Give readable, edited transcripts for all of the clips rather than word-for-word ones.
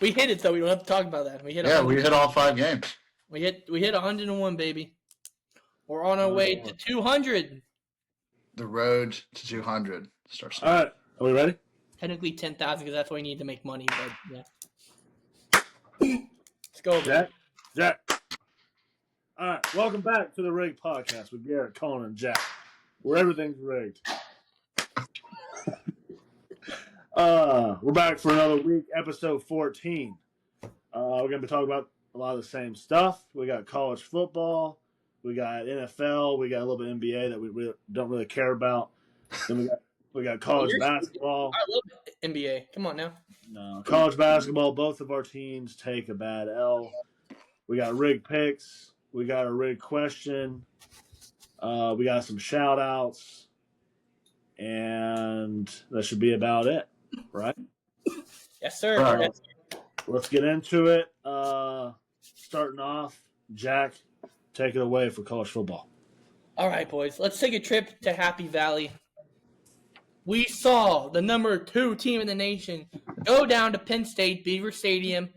We hit it though. We don't have to talk about that. We hit all 5 games. We hit 101, baby. We're on our way to 200. The road to 200 starts. All right, are we ready? Technically 10,000 because that's what we need to make money. But yeah, let's go, Jack. All right, welcome back to the Rig Podcast with Garrett, Colin, and Jack, where everything's rigged. We're back for another week, episode 14. We're going to be talking about a lot of the same stuff. We got college football, we got NFL, we got a little bit of NBA that we don't really care about. Then we got college basketball. I love NBA. Come on now. No, college basketball. Both of our teams take a bad L. We got rig picks. We got a rig question. We got some shout outs. And that should be about it, right? Yes, sir. Right. Let's get into it. Starting off, Jack, take it away for college football. All right, boys. Let's take a trip to Happy Valley. We saw the number 2 team in the nation go down to Penn State, Beaver Stadium.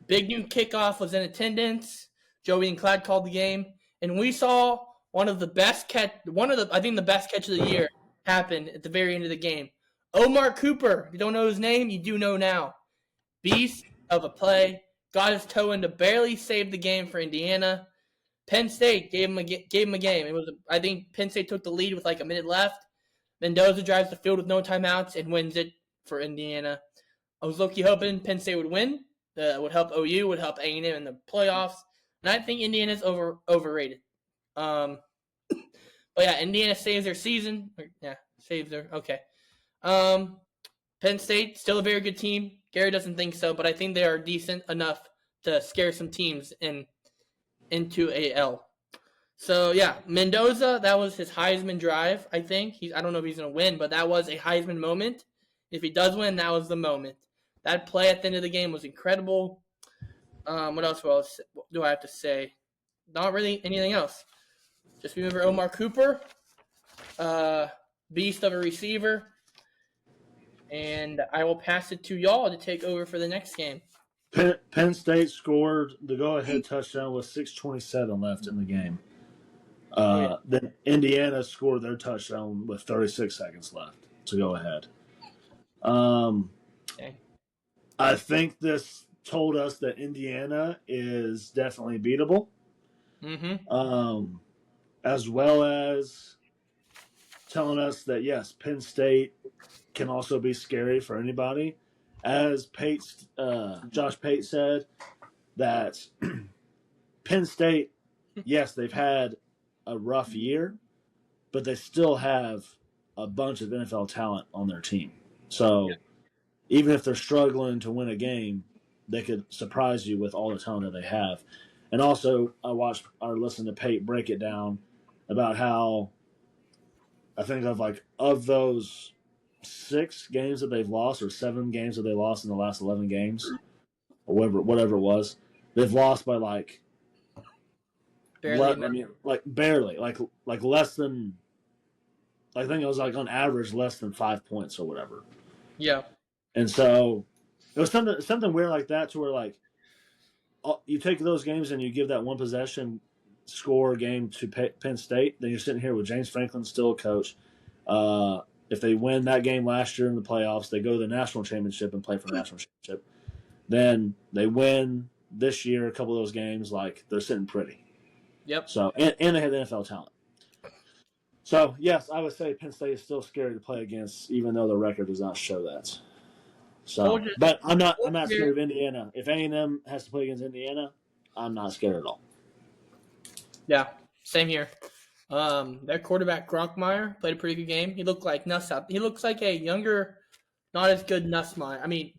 Big Noon Kickoff was in attendance. Joey and Clyde called the game. And we saw the best catch of the year happen at the very end of the game. Omar Cooper, if you don't know his name, you do know now. Beast of a play. Got his toe in to barely save the game for Indiana. Penn State gave him a game. I think Penn State took the lead with like a minute left. Mendoza drives the field with no timeouts and wins it for Indiana. I was low-key hoping Penn State would win. That would help OU, would help A&M in the playoffs. And I think Indiana's overrated. But yeah, Indiana saves their season. Okay. Penn State, still a very good team. Gary doesn't think so, but I think they are decent enough to scare some teams into a L. So, yeah, Mendoza, that was his Heisman drive, I think. I don't know if he's going to win, but that was a Heisman moment. If he does win, that was the moment. That play at the end of the game was incredible. What else do I have to say? Not really anything else. Just remember Omar Cooper, beast of a receiver. And I will pass it to y'all to take over for the next game. Penn State scored the go-ahead touchdown with 6:27 left in the game. Then Indiana scored their touchdown with 36 seconds left to go ahead. Okay. I think this told us that Indiana is definitely beatable. Mm-hmm. As well as telling us that, yes, Penn State can also be scary for anybody. As Josh Pate said, that Penn State, yes, they've had a rough year, but they still have a bunch of NFL talent on their team. So even if they're struggling to win a game, they could surprise you with all the talent that they have. And also, I listened to Pate break it down about how I think of those 6 games that they've lost or 7 games that they lost in the last 11 games or whatever it was, they've lost by barely, less than, I think it was on average less than 5 points or whatever. Yeah. And so it was something weird like that to where you take those games and you give that one possession score game to Penn State, then you're sitting here with James Franklin still a coach. If they win that game last year in the playoffs, they go to the national championship and play for the national championship. Then they win this year a couple of those games, they're sitting pretty. Yep. So and they have the NFL talent. So yes, I would say Penn State is still scary to play against, even though the record does not show that. So, but I'm not scared of Indiana. If any of them has to play against Indiana, I'm not scared at all. Yeah, same here. Their quarterback Gronkmeyer played a pretty good game. He looked like He looks like a younger, not as good Nussmeier.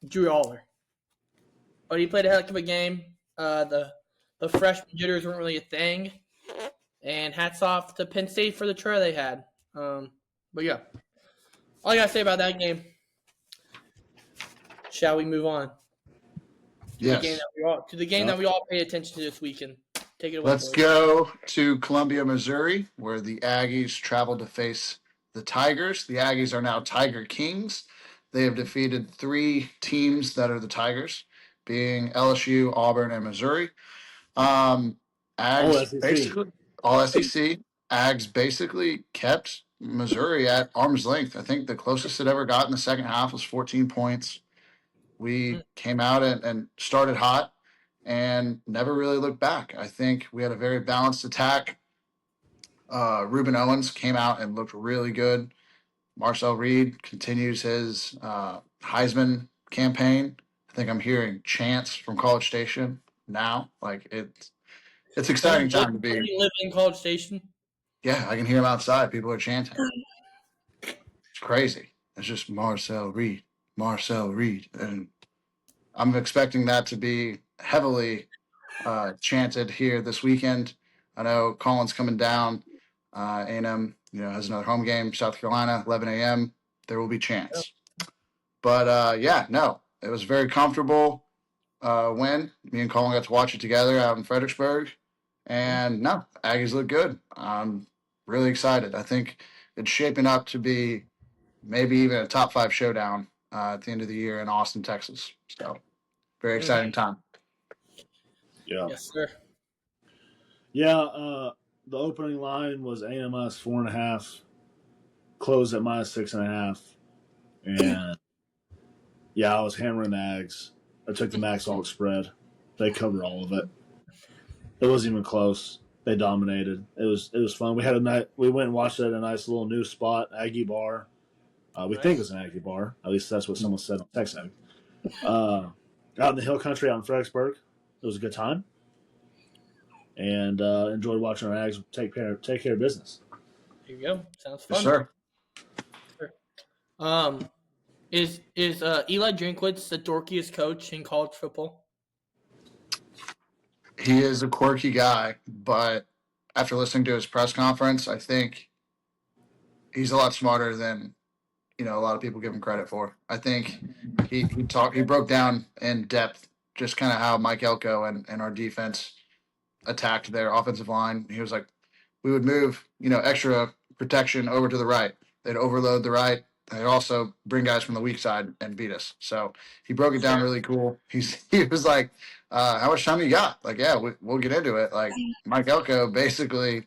Drew Aller. But he played a heck of a game. The freshman jitters weren't really a thing. And hats off to Penn State for the try they had. But yeah, all I gotta say about that game. Shall we move on? Yes. To the game that we all paid attention to this weekend. Take it away. Let's go to Columbia, Missouri, where the Aggies traveled to face the Tigers. The Aggies are now Tiger Kings. they have defeated 3 teams that are the Tigers, being LSU, Auburn, and Missouri. All Ags SEC. basically all SEC. Ags basically kept Missouri at arm's length. I think the closest it ever got in the second half was 14 points. We came out and started hot and never really looked back. I think we had a very balanced attack. Ruben Owens came out and looked really good. Marcel Reed continues his Heisman campaign. I think I'm hearing chants from College Station now. Like it's exciting time to be. You live in College Station. Yeah, I can hear him outside. People are chanting. It's crazy. It's just Marcel Reed, Marcel Reed, and I'm expecting that to be heavily chanted here this weekend. I know Colin's coming down. A&M, has another home game, South Carolina, 11 a.m. There will be chants. But yeah, no, it was very comfortable win. Me and Colin got to watch it together out in Fredericksburg, and no, Aggies look good. I'm really excited. I think it's shaping up to be maybe even a top 5 showdown at the end of the year in Austin, Texas. So very exciting time. Yeah. Yes, sir. Yeah, the opening line was A&M minus 4.5, closed at minus 6.5, and yeah, I was hammering the Ags. I took the max alt spread. They covered all of it. It wasn't even close. They dominated. It was fun. We went and watched it at a nice little new spot, Aggie Bar. We think it's an Aggie Bar. At least that's what someone said on TextEgg. Out in the hill country, out in Fredericksburg. It was a good time, and enjoyed watching our Ags take care of business. There you go. Sounds fun. Yes, sir. Sure. Is Eli Drinkwitz the dorkiest coach in college football? He is a quirky guy, but after listening to his press conference, I think he's a lot smarter than a lot of people give him credit for. I think he broke down in depth just kind of how Mike Elko and our defense attacked their offensive line. He was like, we would move extra protection over to the right. They'd overload the right. They'd also bring guys from the weak side and beat us. So he broke it down really cool. He was like, how much time you got? Like, yeah, we'll get into it. Like Mike Elko basically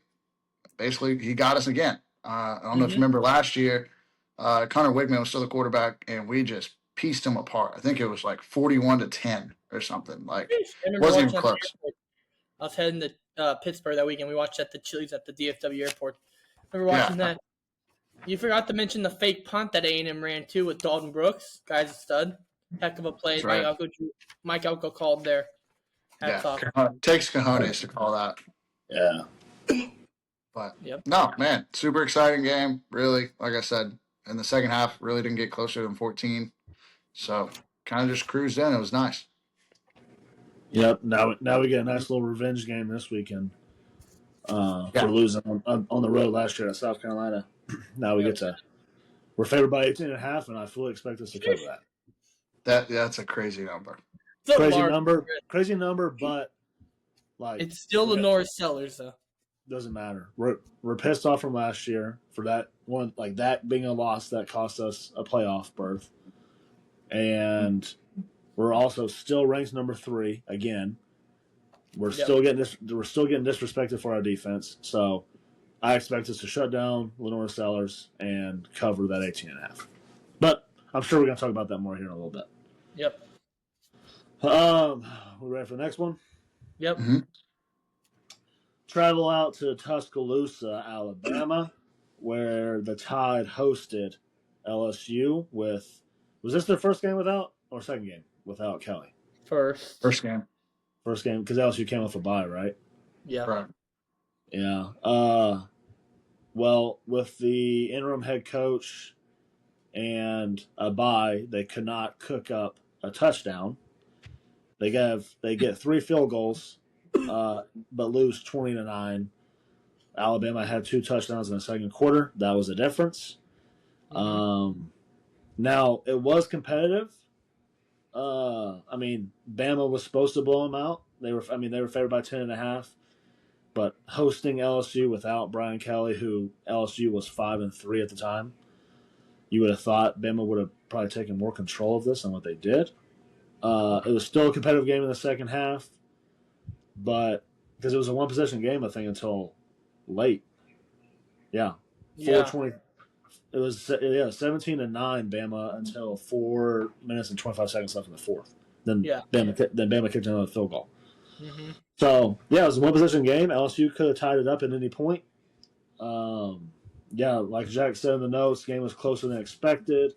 he got us again. I don't know if you remember last year, Connor Wigman was still the quarterback, and we just pieced him apart. I think it was like 41-10 or something. Like, wasn't even close. I was heading to Pittsburgh that weekend. We watched at the Chili's at the DFW airport. I remember watching that. You forgot to mention the fake punt that A&M ran too with Dalton Brooks. Guy's a stud. Heck of a play. Right. Mike Elko called there. Hats off. Takes cojones to call that. Yeah. But no, man, super exciting game. Really, like I said, in the second half, really didn't get closer than 14. So kind of just cruised in. It was nice. Yep. Now we get a nice little revenge game this weekend for losing on the road last year at South Carolina. Now we're favored by 18.5, and I fully expect us to cover that. That's a crazy number. Crazy number, but like it's still Lenore Sellers though. Doesn't matter. We're pissed off from last year for that one, like that being a loss that cost us a playoff berth, and we're also still ranked number 3 again. We're still getting disrespected for our defense. So I expect us to shut down Lenore Sellers and cover that 18.5. But I'm sure we're gonna talk about that more here in a little bit. Yep. We ready for the next one? Yep. Mm-hmm. Travel out to Tuscaloosa, Alabama, where the Tide hosted LSU with. Was this their first game without or second game without Kelly? First game. First game because LSU came off a bye, right? Yeah. Right. Yeah. Well, with the interim head coach and a bye, they could not cook up a touchdown. They get 3 field goals, but lose 20-9. Alabama had 2 touchdowns in the second quarter. That was the difference. Now it was competitive. Bama was supposed to blow them out. They were favored by 10.5. But hosting LSU without Brian Kelly, who LSU was 5-3 at the time, you would have thought Bama would have probably taken more control of this than what they did. It was still a competitive game in the second half, but because it was a one possession game, I think until late. Yeah, Yeah. 4:20. It was 17-9 Bama until 4 minutes and 25 seconds left in the fourth. Then Bama kicked another field goal. Mm-hmm. So yeah, it was a one possession game. LSU could have tied it up at any point. Yeah, like Jack said in the notes, the game was closer than expected.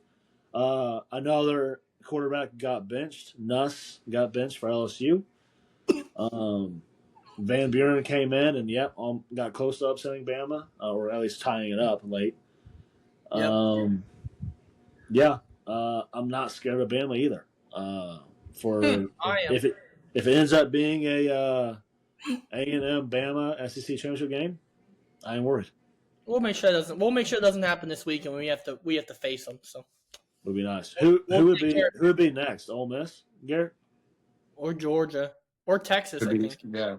Another quarterback got benched. Nuss got benched for LSU. Van Buren came in and got close to upsetting Bama, or at least tying it up late. Yep. I'm not scared of Bama either. I am. If it ends up being a A&M Bama SEC championship game, I ain't worried. We'll make sure it doesn't happen this week, and we have to face them. So Would be nice. Who would be next? Ole Miss, Garrett, or Georgia or Texas, I think. Yeah.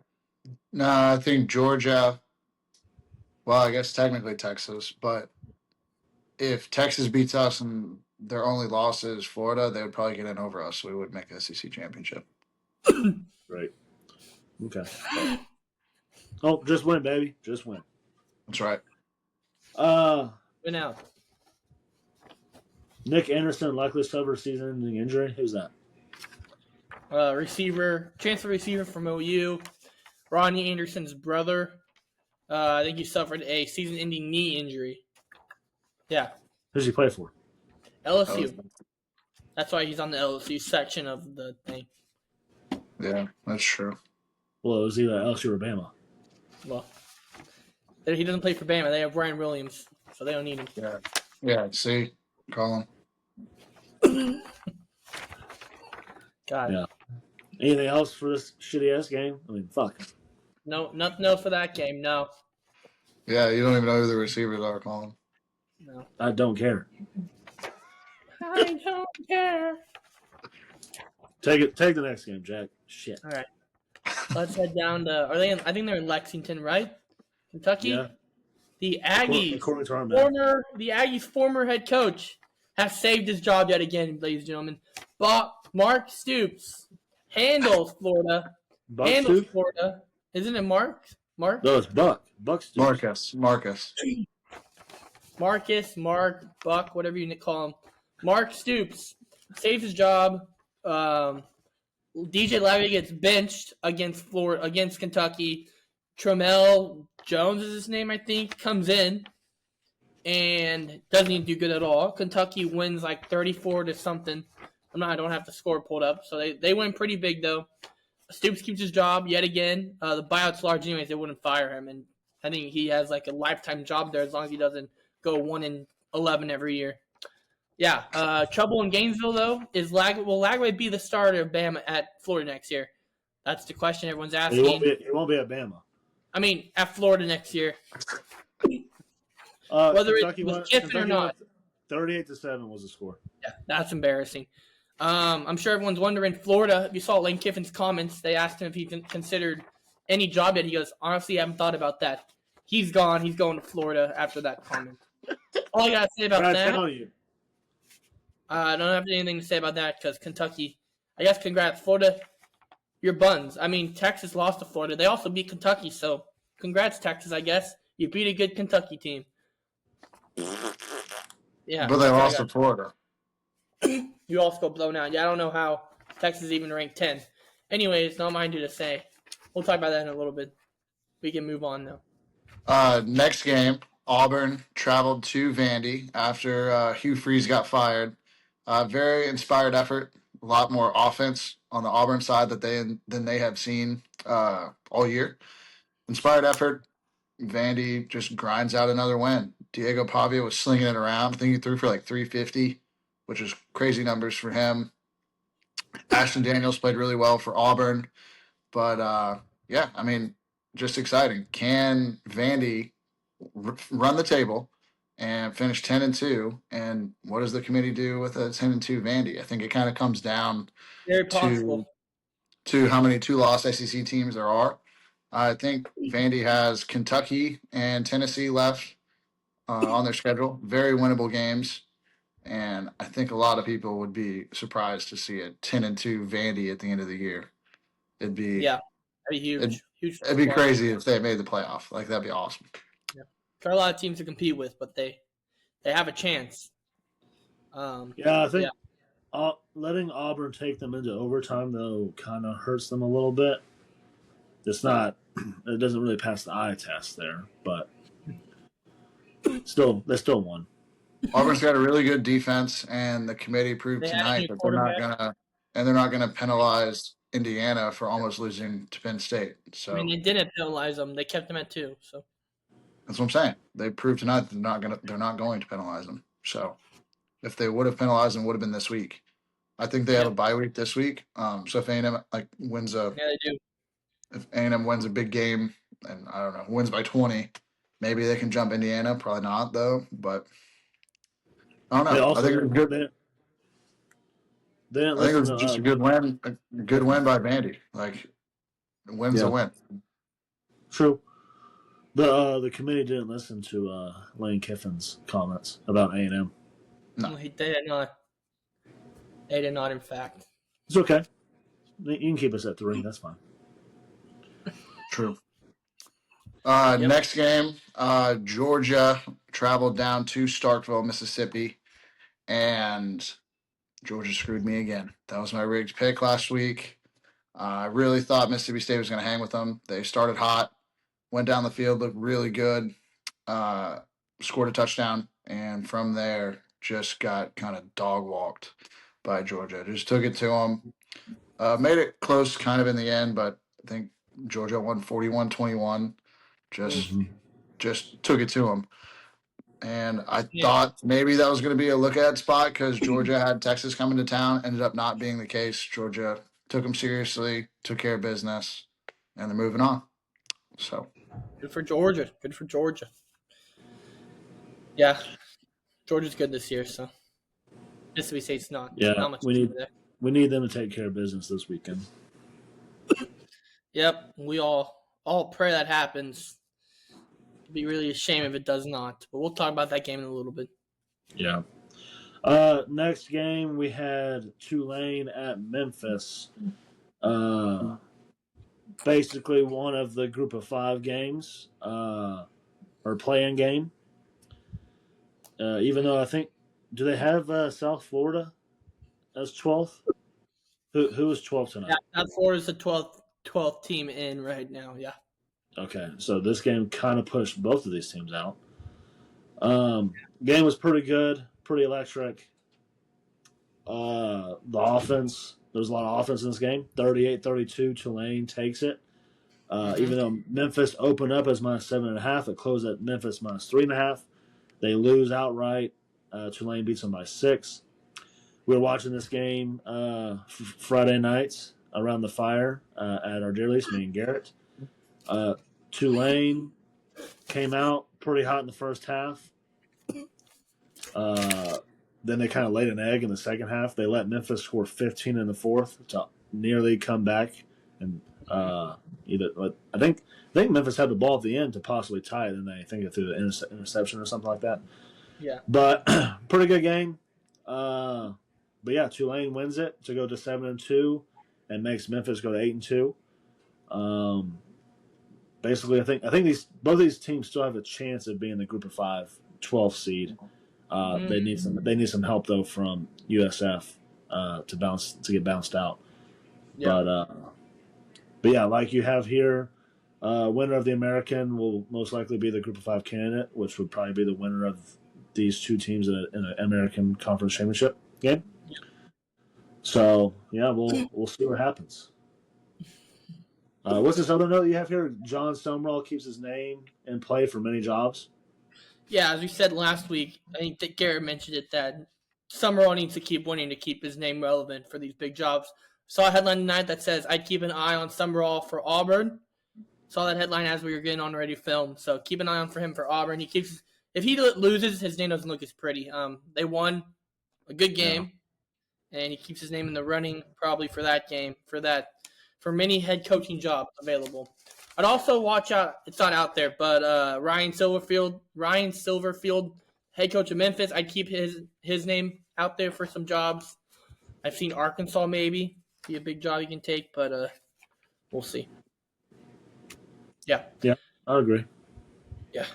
No, I think Georgia. Well, I guess technically Texas, but if Texas beats us and their only loss is Florida, they would probably get in over us. So we would make the SEC championship. Right. Okay. Oh, just win, baby. Just win. That's right. Win out. Nick Anderson likely suffer season-ending injury. Who's that? Transfer receiver from OU, Ronnie Anderson's brother. I think he suffered a season-ending knee injury. Yeah. Who's he play for? LSU. That's why he's on the LSU section of the thing. Yeah, that's true. Well, it was either LSU or Bama. Well, he doesn't play for Bama. They have Brian Williams, so they don't need him. Yeah. See, call him. God. Yeah. Anything else for this shitty ass game? I mean, fuck. No, nothing else for that game. No. Yeah, you don't even know who the receivers are, Colin. No. I don't care. I don't care. Take the next game, Jack. Shit. All right. Let's head down to. I think they're in Lexington, right? Kentucky. Yeah. The Aggies. According to our The Aggies' former head coach has saved his job yet again, ladies and gentlemen. Mark Stoops handles Florida. Florida. Isn't it Mark? Mark? No, it's Buck. Buck Stoops. Marcus. Mark, Buck, whatever you call him. Mark Stoops saves his job. DJ Lowry gets benched against Kentucky. Tramel Jones is his name, I think, comes in and doesn't even do good at all. Kentucky wins like 34 to something. I don't have the score pulled up. So they win pretty big though. Stoops keeps his job yet again. The buyout's large anyways. They wouldn't fire him, and I think he has like a lifetime job there as long as he doesn't go 1-11 every year. Yeah. Trouble in Gainesville though will Lagway be the starter of Bama at Florida next year? That's the question everyone's asking. He won't be at Bama. I mean, at Florida next year. Whether Kentucky it's Kiffin or not. 38-7 was the score. Yeah, that's embarrassing. I'm sure everyone's wondering, Florida, if you saw Lane Kiffin's comments, they asked him if he considered any job yet. He goes, honestly, I haven't thought about that. He's gone. He's going to Florida after that comment. All I got to say about that. I don't have anything to say about that because Kentucky, I guess congrats. Florida, you're buns. I mean, Texas lost to Florida. They also beat Kentucky, so congrats, Texas, I guess. You beat a good Kentucky team. Yeah. But they lost to Florida. You also got blown out. Yeah, I don't know how Texas even ranked 10. Anyways, not mine to say. We'll talk about that in a little bit. We can move on now. Next game, Auburn traveled to Vandy after Hugh Freeze got fired. Very inspired effort. A lot more offense on the Auburn side than they have seen all year. Inspired effort. Vandy just grinds out another win. Diego Pavia was slinging it around. I think he threw for like 350, which is crazy numbers for him. Ashton Daniels played really well for Auburn. But, yeah, I mean, just exciting. Can Vandy run the table and finish 10-2? And what does the committee do with a 10-2 Vandy? I think it kind of comes down to how many two-loss SEC teams there are. I think Vandy has Kentucky and Tennessee left on their schedule. Very winnable games. and I think a lot of people would be surprised to see a 10-2 Vandy at the end of the year. It'd be Yeah, that'd be it'd, huge it'd be squad. crazy if they made the playoff. Like that'd be awesome. Yeah. Got a lot of teams to compete with, but they have a chance. Yeah, I So yeah, think letting Auburn take them into overtime though kind of hurts them a little bit. It's not. It doesn't really pass the eye test there, but still, they still won. Auburn's got a really good defense, and the committee proved they had a tonight new that quarterback. they're not gonna penalize Indiana for almost losing to Penn State. I mean, So they didn't penalize them; they kept them at 2. So that's what I'm saying. They proved tonight that they're not going to penalize them. So if they would have penalized them, it would have been this week. I think they have yeah, a bye week this week. So if A&M yeah, they do. if A&M wins a big game and I don't know wins by 20, maybe they can jump Indiana. Probably not though. But I don't They know. I also think it's good. they didn't I think it listen was to. just a good win. A good win by Vandy. Like a win's a Yeah, win. true. The committee didn't listen to Lane Kiffin's comments about A&M. No, They did not. They did not. In fact, It's okay. You can keep us at 3. That's fine. true. yep. Next game, Georgia traveled down to Starkville, Mississippi, and Georgia screwed me again. That was my rigged pick last week. I really thought Mississippi State was going to hang with them. They started hot, went down the field, looked really good, uh, scored a touchdown, and from there just got kind of dog walked by Georgia. Just took it to them. Made it close kind of in the end, but I think Georgia won 41-21. Just Mm-hmm. just took it to them. And I Yeah. thought maybe that was going to be a look ahead spot because Georgia had Texas coming to town. Ended up not being the case. Georgia took them seriously, took care of business, and they're moving on. So Good for Georgia. Good for Georgia. Yeah, Georgia's good this year. So Mississippi State's not. Yeah, Not much. we need them to take care of business this weekend. Yep, we all pray that happens. It'd be really a shame if it does not. But we'll talk about that game in a little bit. Yeah. Next game we had Tulane at Memphis. Basically one of the group of 5 games, or playing game. Even though I think, do they have South Florida as 12th? Who is 12th tonight? Yeah, South Florida's the 12th team in right now. Yeah. Okay, so this game kind of pushed both of these teams out. Game was pretty good, pretty electric. The offense, there was a lot of offense in this game. 38-32, Tulane takes it. Even though Memphis opened up as -7.5, it closed at Memphis -3.5. They lose outright. Tulane beats them by 6. We were watching this game Friday nights around the fire at our dear lease, me and Garrett. Tulane came out pretty hot in the first half. Then they kind of laid an egg in the second half. They let Memphis score 15 in the fourth to nearly come back. And I think Memphis had the ball at the end to possibly tie it, and I think it threw the interception or something like that. Yeah. But pretty good game. But yeah, Tulane wins it to go to 7-2 and makes Memphis go to 8-2. Basically, I think both these teams still have a chance of being the group of 5, 12 seed. They need some help though from USF to get bounced out. Yeah. But yeah, like you have here, winner of the American will most likely be the group of 5 candidate, which would probably be the winner of these 2 teams in an American Conference Championship game. So yeah, we'll see what happens. What's this other note you have here? John Sumrall keeps his name in play for many jobs. Yeah, as we said last week, I think that Garrett mentioned it that Summerall needs to keep winning to keep his name relevant for these big jobs. Saw a headline tonight that says, I'd keep an eye on Summerall for Auburn. Saw that headline as we were getting on ready film. So keep an eye on for him for Auburn. If he loses, his name doesn't look as pretty. They won a good game, and he keeps his name in the running probably for that game, for many head coaching jobs available. I'd also watch out. It's not out there, but Ryan Silverfield head coach of Memphis. I'd keep his name out there for some jobs. I've seen Arkansas maybe be a big job he can take, but we'll see. Yeah. Yeah, I agree. Yeah.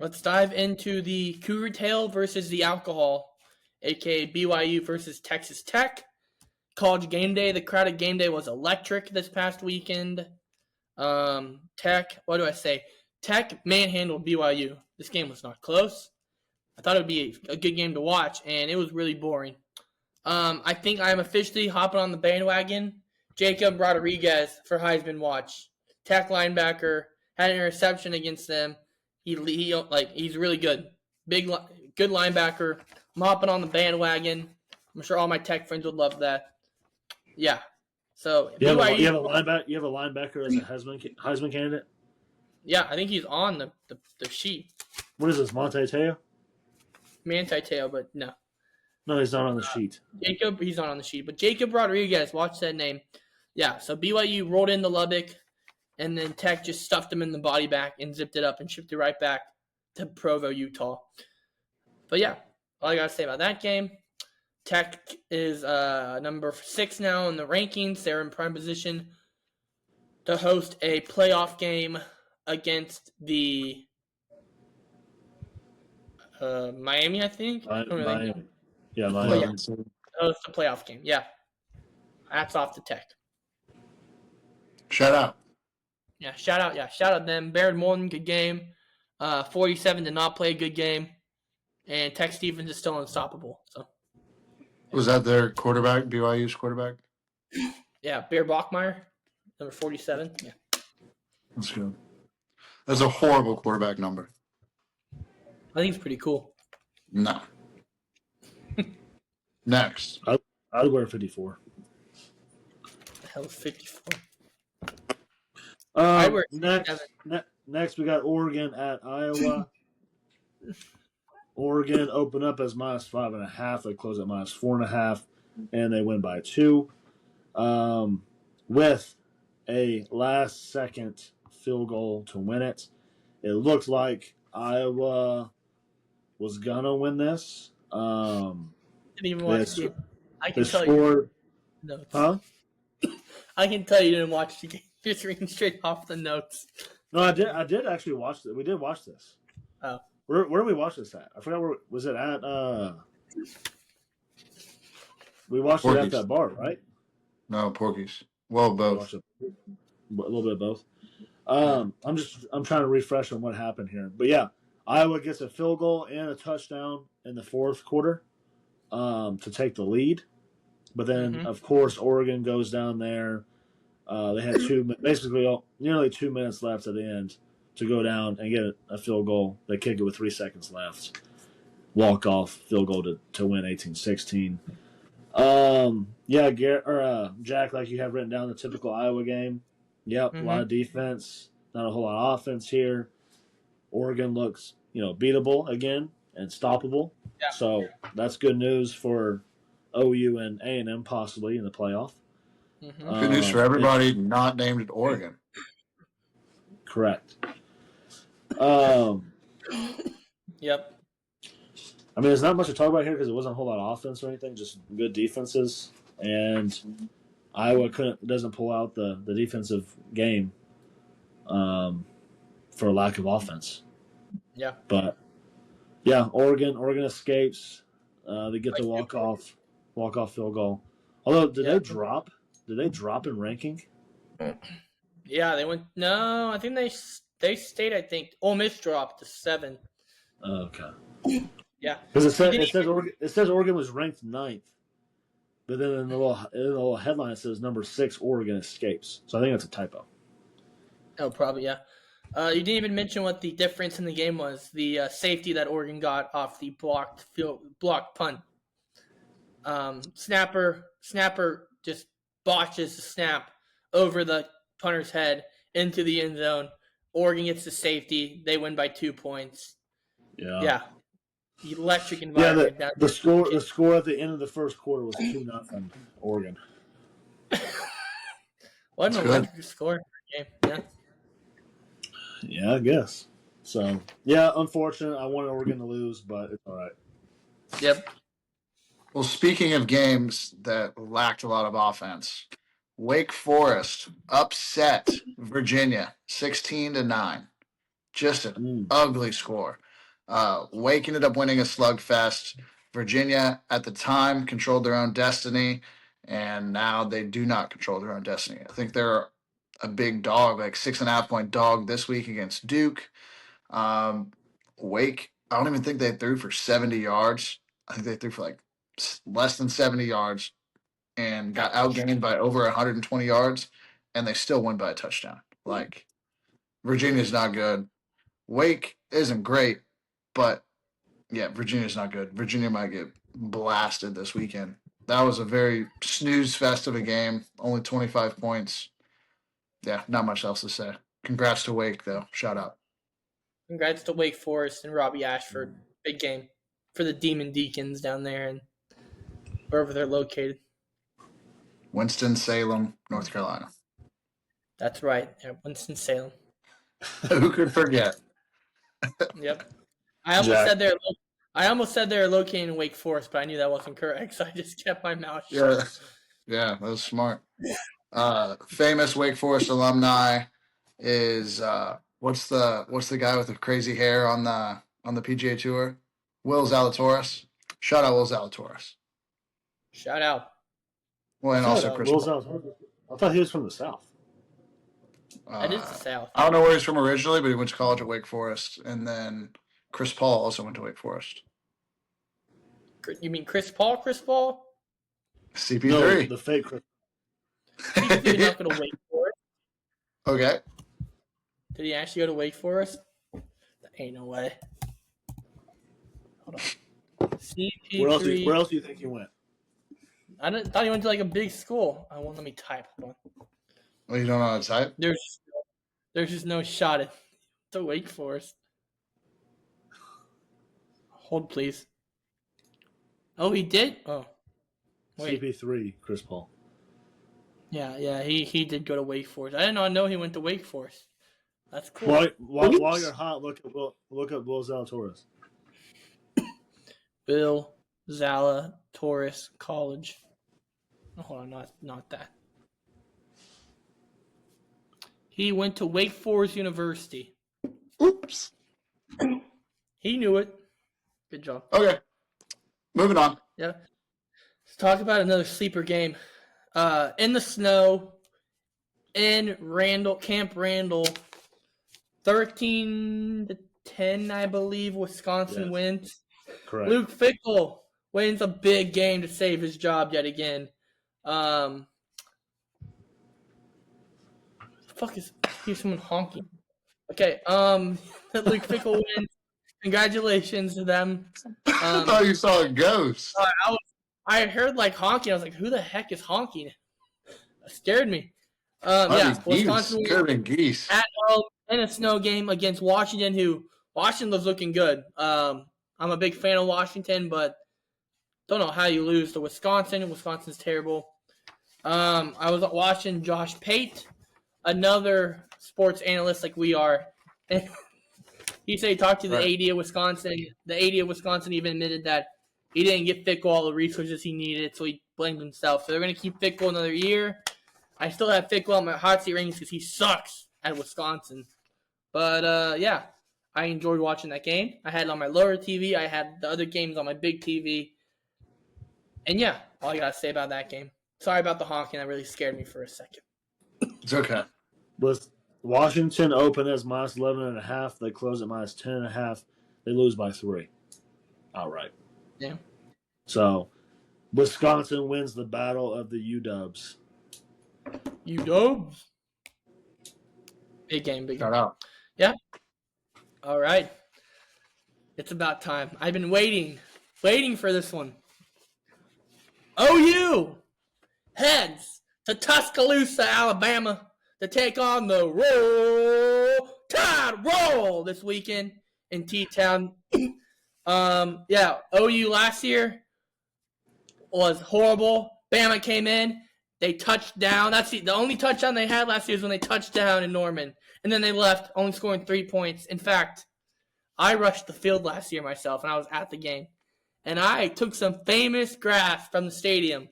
Let's dive into the Cougar Tail versus the Alcohol, aka BYU versus Texas Tech. College game day. The crowd at game day was electric this past weekend. Tech, what do I say? Tech manhandled BYU. This game was not close. I thought it would be a good game to watch, and it was really boring. I think I'm officially hopping on the bandwagon. Jacob Rodriguez for Heisman watch. Tech linebacker had an interception against them. He's really good. Good linebacker. I'm hopping on the bandwagon. I'm sure all my Tech friends would love that. Yeah. So You have, BYU. you have a linebacker as a Heisman candidate. Yeah, I think he's on the sheet. What is this, Monte Teo? Manti Te'o, but no. No, he's not on the sheet. Jacob, he's not on the sheet. But Jacob Rodriguez, watch that name. Yeah, so BYU rolled into Lubbock, and then Tech just stuffed him in the body bag and zipped it up and shipped it right back to Provo, Utah. But yeah, all I got to say about that game. Tech is number 6 now in the rankings. They're in prime position to host a playoff game against the Miami, I think. Miami. Yeah, Miami. Miami. Host a playoff game. Yeah. Hats off to Tech. Shout out. Yeah, shout out. Yeah, shout out them. Baird Morton, good game. 47 did not play a good game. And Tech Stevens is still unstoppable. So Was that their quarterback, BYU's quarterback? yeah, Bear Bachmeyer, number 47. Yeah. That's good. That's a horrible quarterback number. I think it's pretty cool. No. Next. I'd wear 54. The hell is 54? Next, we got Oregon at Iowa. Oregon opened up as -5.5. They closed at -4.5, and they win by 2. With a last-second field goal to win it. It looked like Iowa was gonna win this. Didn't even watch the game. I can They tell scored. you. Notes. Huh? I can tell you didn't watch the game. Just reading straight off the notes. No, I did actually watch it. We did watch this. Oh. Where did we watch this at? I forgot where was it at. We watched it at that bar, right? No, Porky's. Well, both. A little bit of both. I'm trying to refresh on what happened here. But yeah, Iowa gets a field goal and a touchdown in the fourth quarter to take the lead. But then, of course, Oregon goes down there. They had nearly 2 minutes left at the end to go down and get a field goal. They kick it with 3 seconds left. Walk-off field goal to win 18-16. Jack, like you have written down, the typical Iowa game. Yep, a lot of defense, not a whole lot of offense here. Oregon looks, beatable again and stoppable. Yeah. So that's good news for OU and A&M possibly in the playoff. Good news for everybody not named at Oregon. Correct. Yep. I mean, there's not much to talk about here because it wasn't a whole lot of offense or anything, just good defenses. And Iowa doesn't pull out the defensive game for lack of offense. Yeah. But, yeah, Oregon escapes. They get the walk-off field goal. Although, did they drop? Did they drop in ranking? Yeah, they went. No, I think they stayed. I think Ole Miss dropped to 7. Okay. Yeah, because it says Oregon was ranked 9th, but then in the little headline it says number 6 Oregon escapes. So I think that's a typo. Oh, probably yeah. You didn't even mention what the difference in the game was. The safety that Oregon got off the blocked punt. Snapper just botches the snap over the punter's head into the end zone. Oregon gets the safety. They win by 2 points. Yeah. Electric environment. Yeah, the score at the end of the first quarter was 2-0 Oregon. What an electric score game. Yeah. Yeah, I guess. So, yeah, unfortunate. I wanted Oregon to lose, but it's all right. Yep. Well, speaking of games that lacked a lot of offense, Wake Forest upset Virginia 16-9. Just an ugly score. Wake ended up winning a slugfest. Virginia, at the time, controlled their own destiny, and now they do not control their own destiny. I think they're a big dog, like 6.5 point dog this week against Duke. Wake, I don't even think they threw for 70 yards. I think they threw for like less than 70 yards and got outgained by over 120 yards, and they still won by a touchdown. Like, Virginia's not good. Wake isn't great, but yeah, Virginia's not good. Virginia might get blasted this weekend. That was a very snooze fest of a game. Only 25 points. Yeah, not much else to say. Congrats to Wake, though. Shout out. Congrats to Wake Forest and Robbie Ashford. Big game for the Demon Deacons down there and wherever they're located. Winston-Salem, North Carolina. That's right. Yeah, Winston-Salem. Who could forget? Yep. I almost said they were located in Wake Forest, but I knew that wasn't correct, so I just kept my mouth shut. Yeah, that was smart. Famous Wake Forest alumni is what's the guy with the crazy hair on the PGA Tour? Will Zalatoris. Shout out Will Zalatoris. Shout out. Well, and also Chris Paul. I thought he was from the South. That is the South. I don't know where he's from originally, but he went to college at Wake Forest, and then Chris Paul also went to Wake Forest. You mean Chris Paul? Chris Paul? CP3. No, the fake Chris. CP3 not going to Wake Forest. Okay. Did he actually go to Wake Forest? That ain't no way. Hold on. CP3. Where else do you think he went? I thought he went to like a big school. I won't let me type. Hold on. Well, you don't know how to type? There's just no shot at the Wake Forest. Hold, please. Oh, he did? Oh. Wait. CP3, Chris Paul. Yeah, he did go to Wake Forest. I did not know he went to Wake Forest. That's cool. While you're hot, look up Will Zalatoris. Bill Zalatoris College. Oh, hold on, not that. He went to Wake Forest University. Oops. He knew it. Good job. Okay. Moving on. Yeah. Let's talk about another sleeper game. In the snow, in Camp Randall, 13-10, I believe, Wisconsin wins. Correct. Luke Fickell wins a big game to save his job yet again. Here's someone honking. Okay, Luke Fickell wins. Congratulations to them. I thought you saw a ghost. I heard like honking. I was like, who the heck is honking? That scared me. Wisconsin geese at home in a snow game against Washington, Washington was looking good. I'm a big fan of Washington, but don't know how you lose to Wisconsin. Wisconsin's terrible. I was watching Josh Pate, another sports analyst like we are, and he said he talked to the AD of Wisconsin. The AD of Wisconsin even admitted that he didn't get Fickell all the resources he needed, so he blamed himself. So they're going to keep Fickell another year. I still have Fickell on my hot seat rankings because he sucks at Wisconsin. But, I enjoyed watching that game. I had it on my lower TV. I had the other games on my big TV. And, all I got to say about that game. Sorry about the honking. That really scared me for a second. It's okay. With Washington open as minus 11.5, they close at minus 10.5. They lose by 3 outright. Yeah. So, Wisconsin wins the battle of the UW. UW. Big game. Shout out. Yeah. All right. It's about time. I've been waiting for this one. OU heads to Tuscaloosa, Alabama to take on the Tide Roll this weekend in T-Town. OU last year was horrible. Bama came in. They touched down. That's the only touchdown they had last year is when they touched down in Norman. And then they left, only scoring 3 points. In fact, I rushed the field last year myself, and I was at the game. And I took some famous grass from the stadium,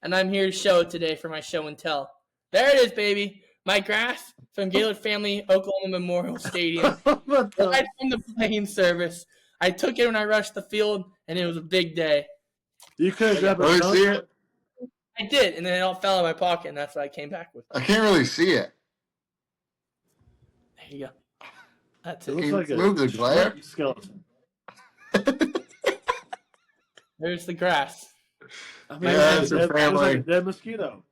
and I'm here to show it today for my show and tell. There it is, baby. My grass from Gaylord Family Oklahoma Memorial Stadium. Right from the playing service. I took it when I rushed the field, and it was a big day. You could grab a Really dunk. see it? I did, and then it all fell in my pocket, and that's what I came back with. I can't really see it. There you go. That's It it. looks you like a move the glare? shrimp skeleton. There's the grass. I mean, Yeah, it it's a looks like a family. dead mosquito.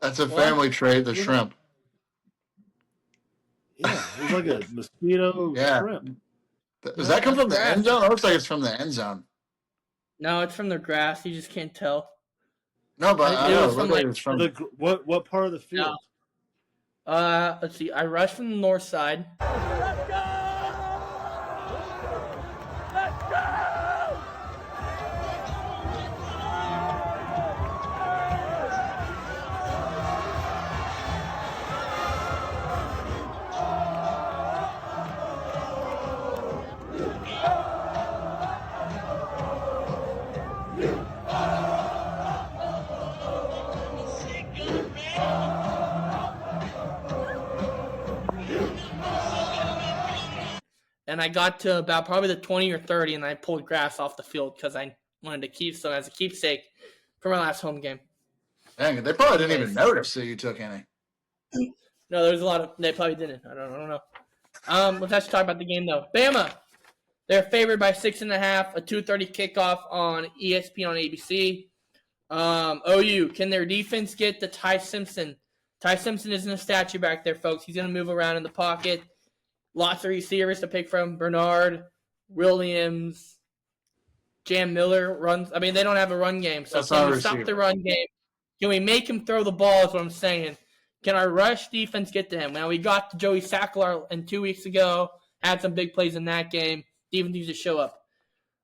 That's a What? family trait, the shrimp. Yeah, it looks like a mosquito Yeah. shrimp. Does that come from the Grass. end zone? It looks like it's from the end zone. No, it's from the grass. You just can't tell. No, but I It know. was It from, looks like like, it's from. What part of the field? Let's see. I rushed from the north side. And I got to about probably the 20 or 30, and I pulled grass off the field because I wanted to keep some as a keepsake for my last home game. Dang, they probably didn't even notice that you took any. No, there's a lot of. They probably didn't. I don't know. Let's actually talk about the game though. Bama, they're favored by 6.5. A 2:30 kickoff on ESPN on ABC. OU, can their defense get to Ty Simpson? Ty Simpson isn't a statue back there, folks. He's gonna move around in the pocket. Lots of receivers to pick from. Bernard, Williams, Jam Miller runs. I mean, they don't have a run game. So That's can not we a stop receiver. the run game? Can we make him throw the ball is what I'm saying. Can our rush defense get to him? Now, we got to Joey Sackler 2 weeks ago. Had some big plays in that game. Defense needs to show up.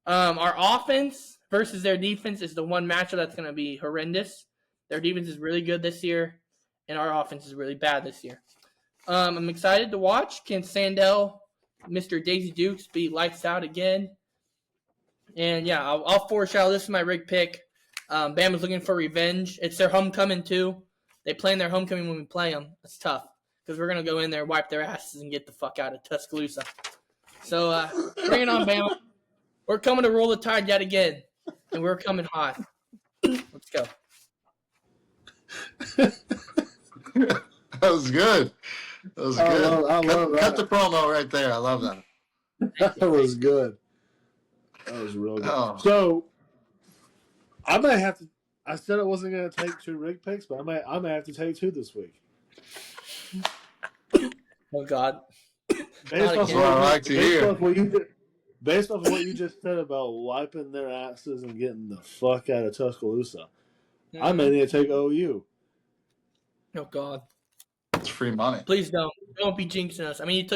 Our offense versus their defense is the one matchup that's going to be horrendous. Their defense is really good this year, and our offense is really bad this year. I'm excited to watch. Can Sandell, Mr. Daisy Dukes, be lights out again? And yeah, I'll foreshadow. This is my rig pick. Bama's looking for revenge. It's their homecoming too. They plan their homecoming when we play them. That's tough because we're gonna go in there, wipe their asses, and get the fuck out of Tuscaloosa. So bring it on, Bama. We're coming to roll the tide yet again, and we're coming hot. Let's go. That was good. That was I good. love Cut that. the promo right there. I love that. That was good. That was real good. Oh. So I might have to. I said I wasn't going to take 2 rig picks, but I might have to take 2 this week. Oh God. Based Not off, again. What I like to hear. Based off of what you just said about wiping their asses and getting the fuck out of Tuscaloosa, I may need to take OU. Oh God. It's free money. Please don't be jinxing us. I mean, it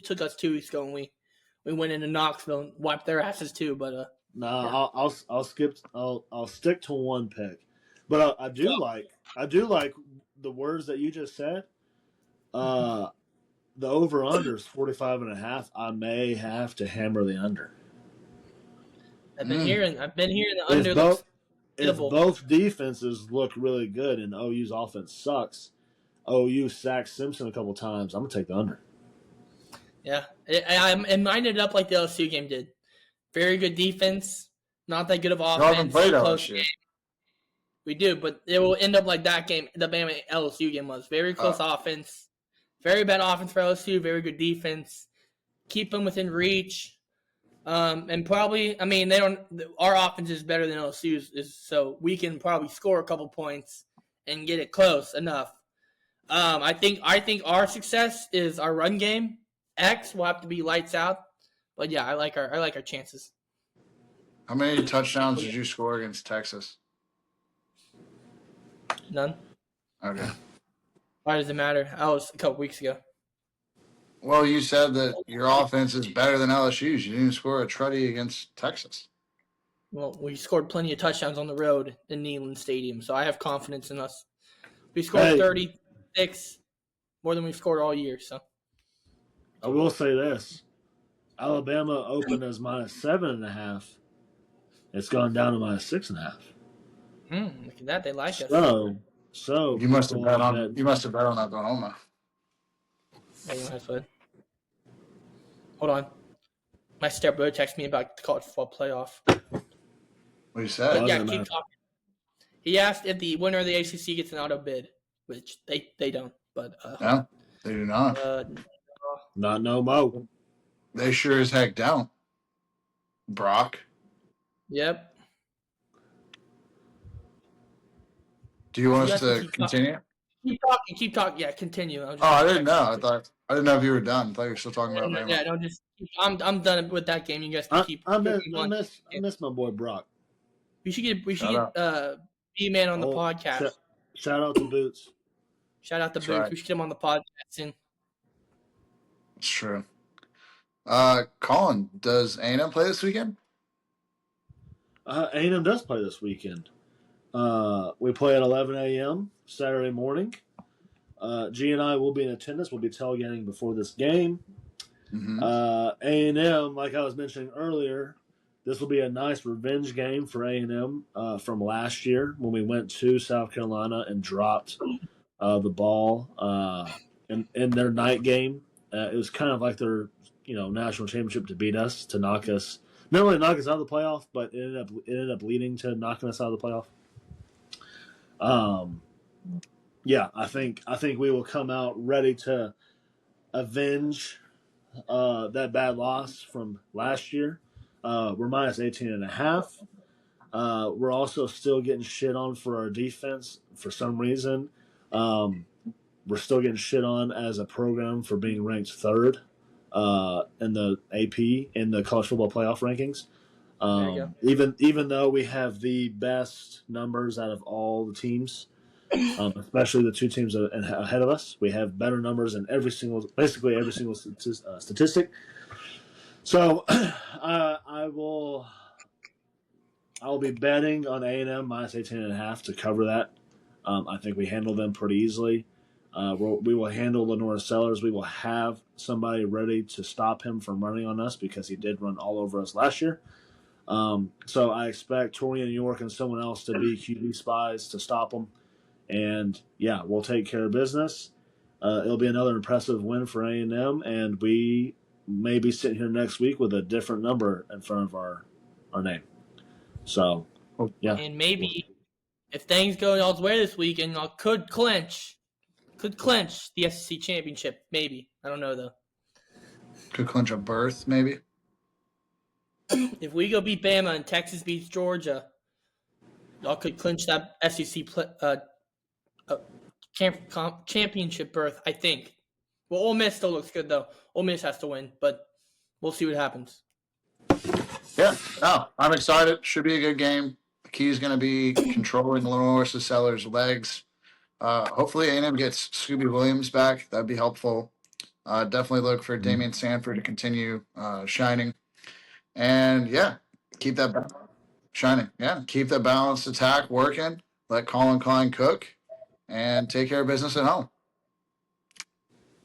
took us 2 weeks ago, and we went into Knoxville and wiped their asses too. But No, I'll skip. I'll stick to 1 pick, but I do like the words that you just said. The over under is 45.5. I may have to hammer the under. I've been hearing the under If looks both defenses look really good and OU's offense sucks, OU sacked Simpson a couple times, I'm gonna take the under. Yeah, it minded up like the LSU game did. Very good defense, not that good of You haven't offense. played Close LSU. game. We do, but it will end up like that game. The Bama LSU game was very close offense, very bad offense for LSU. Very good defense. Keep them within reach, and probably. I mean, they don't. Our offense is better than LSU's, so we can probably score a couple points and get it close enough. I think our success is our run game. X will have to be lights out, but yeah, I like our chances. How many touchdowns did you score against Texas? None. Okay. Why does it matter? That was a couple weeks ago. Well, you said that your offense is better than LSU's. You didn't score a truddy against Texas. Well, we scored plenty of touchdowns on the road in Neyland Stadium, so I have confidence in us. We scored 36, more than we've scored all year. So I will say this: Alabama opened as -7.5. It's gone down to -6.5. Look at that. They like us. So You must have people bet are on. You betting. must have bet on Oklahoma. Yeah, you might as well. Hold on. My stepbrother texted me about the college football playoff. What you But said? yeah, Doesn't keep matter. talking. He asked if the winner of the ACC gets an auto bid, which they don't. But No, they do not. uh, Not no mo. They sure as heck don't. Brock, yep. do you want You us guys can to keep talking. continue? Keep talking. Yeah, continue. Oh, I didn't text know. you I quick. thought I didn't know if you were done. I thought you were still talking about Bama. Yeah, don't just. I'm done with that game. You guys can I, keep I keep miss I on. miss I miss my boy Brock. We should Shout get out. B-Man on the Oh, podcast. shout out to Boots. Shout out to That's Boots. right. We should get him on the podcast soon. It's true. Colin, does A&M play this weekend? A&M does play this weekend. We play at 11 a.m. Saturday morning. G and I will be in attendance. We'll be tailgating before this game. Mm-hmm. A&M, like I was mentioning earlier, this will be a nice revenge game for A&M from last year when we went to South Carolina and dropped the ball in their night game. It was kind of like their national championship to beat us, to knock us, not only knock us out of the playoff, but it ended up leading to knocking us out of the playoff. Yeah, I think we will come out ready to avenge that bad loss from last year. We're -18.5. We're also still getting shit on for our defense for some reason. We're still getting shit on as a program for being ranked third in the AP in the college football playoff rankings. There you go. Even though we have the best numbers out of all the teams, especially the two teams ahead of us, we have better numbers in basically every single statistic. So I will be betting on A&M -18.5 to cover that. I think we handle them pretty easily. We will handle Lenore Sellers. We will have somebody ready to stop him from running on us because he did run all over us last year. So I expect Torian York and someone else to be QB spies to stop him. And yeah, we'll take care of business. It'll be another impressive win for A&M, and we may be sitting here next week with a different number in front of our name. So, yeah. And maybe if things go y'all's way this weekend, y'all could clinch the SEC championship. Maybe, I don't know though. Could clinch a berth, maybe. If we go beat Bama and Texas beats Georgia, y'all could clinch that SEC championship berth. I think. Well, Ole Miss still looks good though. Ole Miss has to win, but we'll see what happens. Yeah, no, I'm excited. Should be a good game. The key is going to be controlling Lenore Sellers' legs. Hopefully, A&M gets Scooby Williams back. That'd be helpful. Definitely look for Damian Sanford to continue shining. And yeah, keep that shining. Yeah, keep that balanced attack working. Let Colin Klein cook and take care of business at home.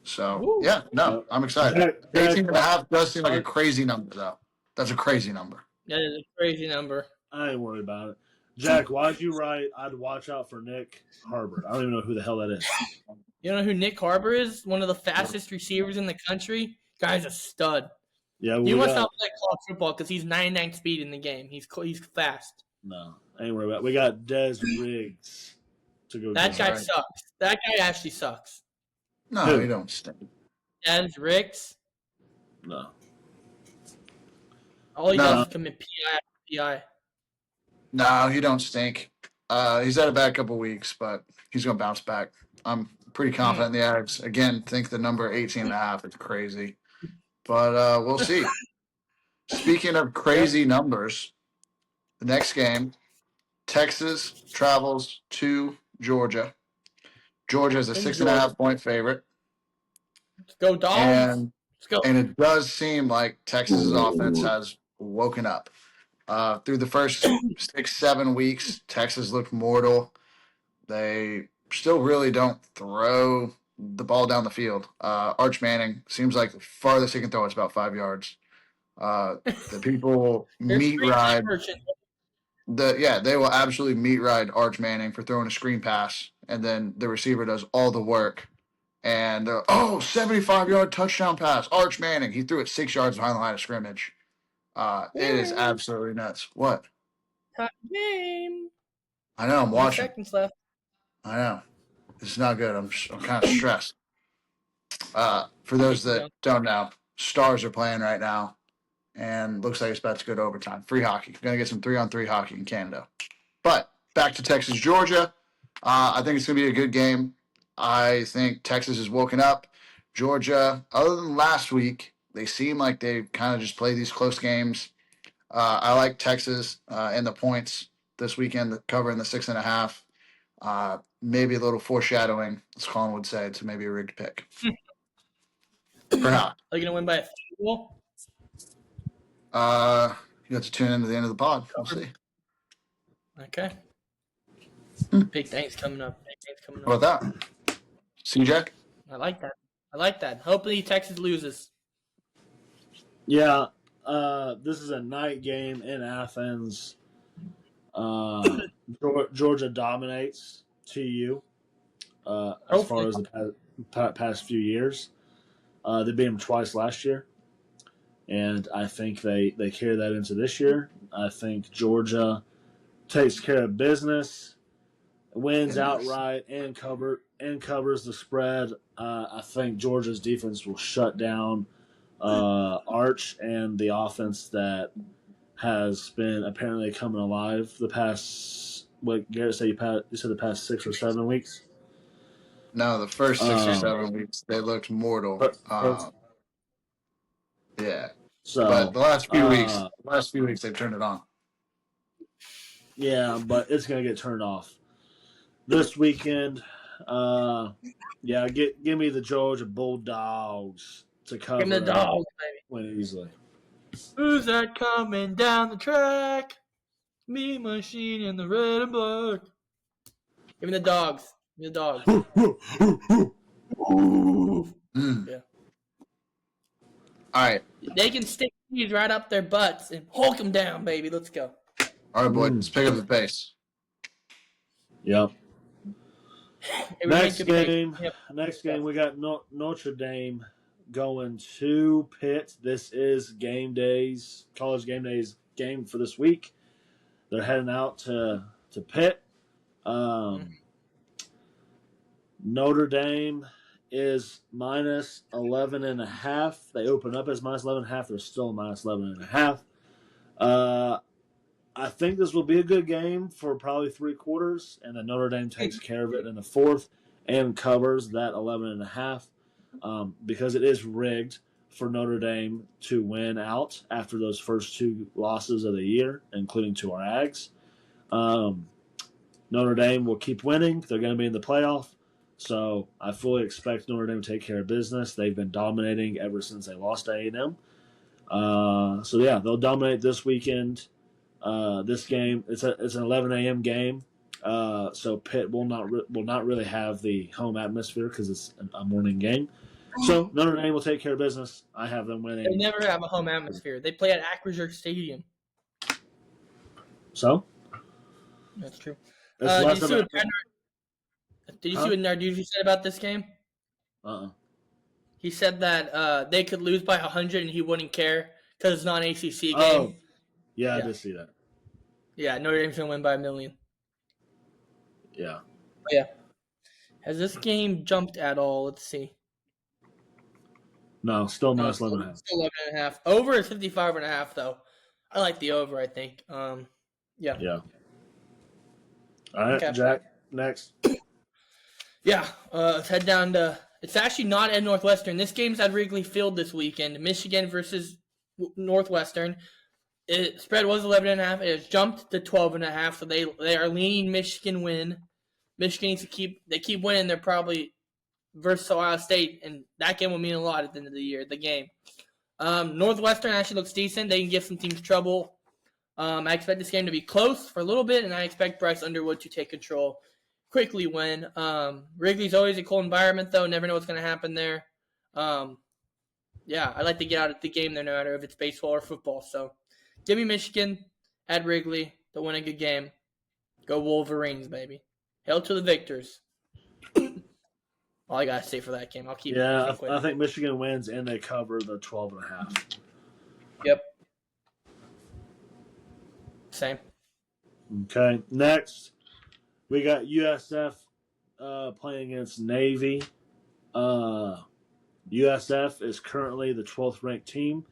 So, Woo. yeah, no, I'm excited. Jack, 18.5 does seem like a crazy number, though. That's a crazy number. That is a crazy number. I ain't worried about it. Jack, why'd you write, I'd watch out for Nick Harbert? I don't even know who the hell that is. You know who Nick Harbor is? One of the fastest receivers in the country. Guy's a stud. Yeah, You must not play college football because he's 99 speed in the game. He's fast. No, I ain't worried about it. We got Des Riggs to go That get. guy right. sucks. That guy actually sucks. No, Who? you don't stink. Des Riggs. No. All he No. does is commit PI after PI. No, he don't stink. He's had a bad couple weeks, but he's going to bounce back. I'm pretty confident in the Ags. Again, think the number 18.5 is crazy. But we'll see. Speaking of crazy numbers, the next game, Texas travels to Georgia. Georgia is a 6.5-point favorite. Let's go, dogs. And Let's go. it does seem like Texas's offense has woken up. Through the first 6-7 weeks, Texas looked mortal. They still really don't throw the ball down the field. Arch Manning seems like the farthest he can throw is about 5 yards. The people There's meat free ride merchant. they will absolutely meat ride Arch Manning for throwing a screen pass, and then the receiver does all the work. And 75-yard touchdown pass, Arch Manning. He threw it 6 yards behind the line of scrimmage. It is absolutely nuts. What? Top game. I know. I'm 20 watching. seconds left. I know. It's not good. I'm kind of stressed. For those that don't know, Stars are playing right now, and looks like it's about to go to overtime. Free hockey. Gonna get some 3-on-3 hockey in Canada. But back to Texas, Georgia. I think it's gonna be a good game. I think Texas is woken up. Georgia, other than last week, they seem like they kind of just play these close games. I like Texas in the points this weekend, covering the 6.5. Maybe a little foreshadowing, as Colin would say, to maybe a rigged pick. Perhaps. Are you gonna win by a field goal? You have to tune in to the end of the pod. We'll see. Okay. Big things coming up. How about that? CJ? I like that. Hopefully Texas loses. Yeah, this is a night game in Athens. Georgia dominates TU as far as the past few years. They beat them twice last year, and I think they carry that into this year. I think Georgia takes care of business, wins outright, and covers the spread. I think Georgia's defense will shut down Arch and the offense that has been apparently coming alive the past. What Garrett said? You said the past 6 or 7 weeks. No, the first 6 or 7 weeks they looked mortal. Yeah. So, but the last few weeks they've turned it on. Yeah, but it's gonna get turned off this weekend. Yeah, give me the Georgia Bulldogs to cover. Give me the dogs, baby. Win easily. Who's that coming down the track? Me, Machine, and the red and black. Give me the dogs. Give me the dogs. Yeah. All right. They can stick these right up their butts and hulk them down, baby. Let's go. All right, boy. Let's pick up the pace. Yep. Next game, Yep. we got Notre Dame going to Pitt. This is college game days game for this week. They're heading out to Pitt. Notre Dame is minus 11.5. They open up as minus 11.5. They're still minus 11.5. I think this will be a good game for probably 3 quarters, and then Notre Dame takes care of it in the fourth and covers that 11.5 because it is rigged for Notre Dame to win out after those first 2 losses of the year, including to our Ags. Notre Dame will keep winning. They're going to be in the playoff, so I fully expect Notre Dame to take care of business. They've been dominating ever since they lost to A&M. So yeah, they'll dominate this weekend. This game, it's an 11 a.m. game, so Pitt will not really have the home atmosphere because it's a morning game. So Notre Dame will take care of business. I have them winning. They never have a home atmosphere. They play at Acrisure Stadium. So that's true. Did you see what Narducci said about this game? He said that they could lose by 100 and he wouldn't care because it's not an ACC game. Oh, yeah, I did see that. Yeah, Notre Dame's going to win by 1 million. Yeah. But yeah. Has this game jumped at all? Let's see. No, still minus 11.5. Still 11.5. Over is 55.5, though. I like the over, I think. Yeah. Yeah. All right, okay. Jack, next. Yeah, let's head down to – it's actually not at Northwestern. This game's at Wrigley Field this weekend. Michigan versus Northwestern. Spread was 11.5. It has jumped to 12.5, so they are leaning Michigan win. Michigan needs to keep winning. They're probably versus Ohio State, and that game will mean a lot at the end of the year, the game. Northwestern actually looks decent. They can give some teams trouble. I expect this game to be close for a little bit, and I expect Bryce Underwood to take control, quickly win. Wrigley's always a cold environment, though. Never know what's going to happen there. yeah, I like to get out of the game there no matter if it's baseball or football. So give me Michigan at Wrigley to win a good game. Go Wolverines, baby. Hail to the victors. All I got to say for that game. I'll keep Yeah, quick. I think Michigan wins and they cover the 12.5. Yep. Same. Okay, next we got USF playing against Navy. USF is currently the 12th ranked team,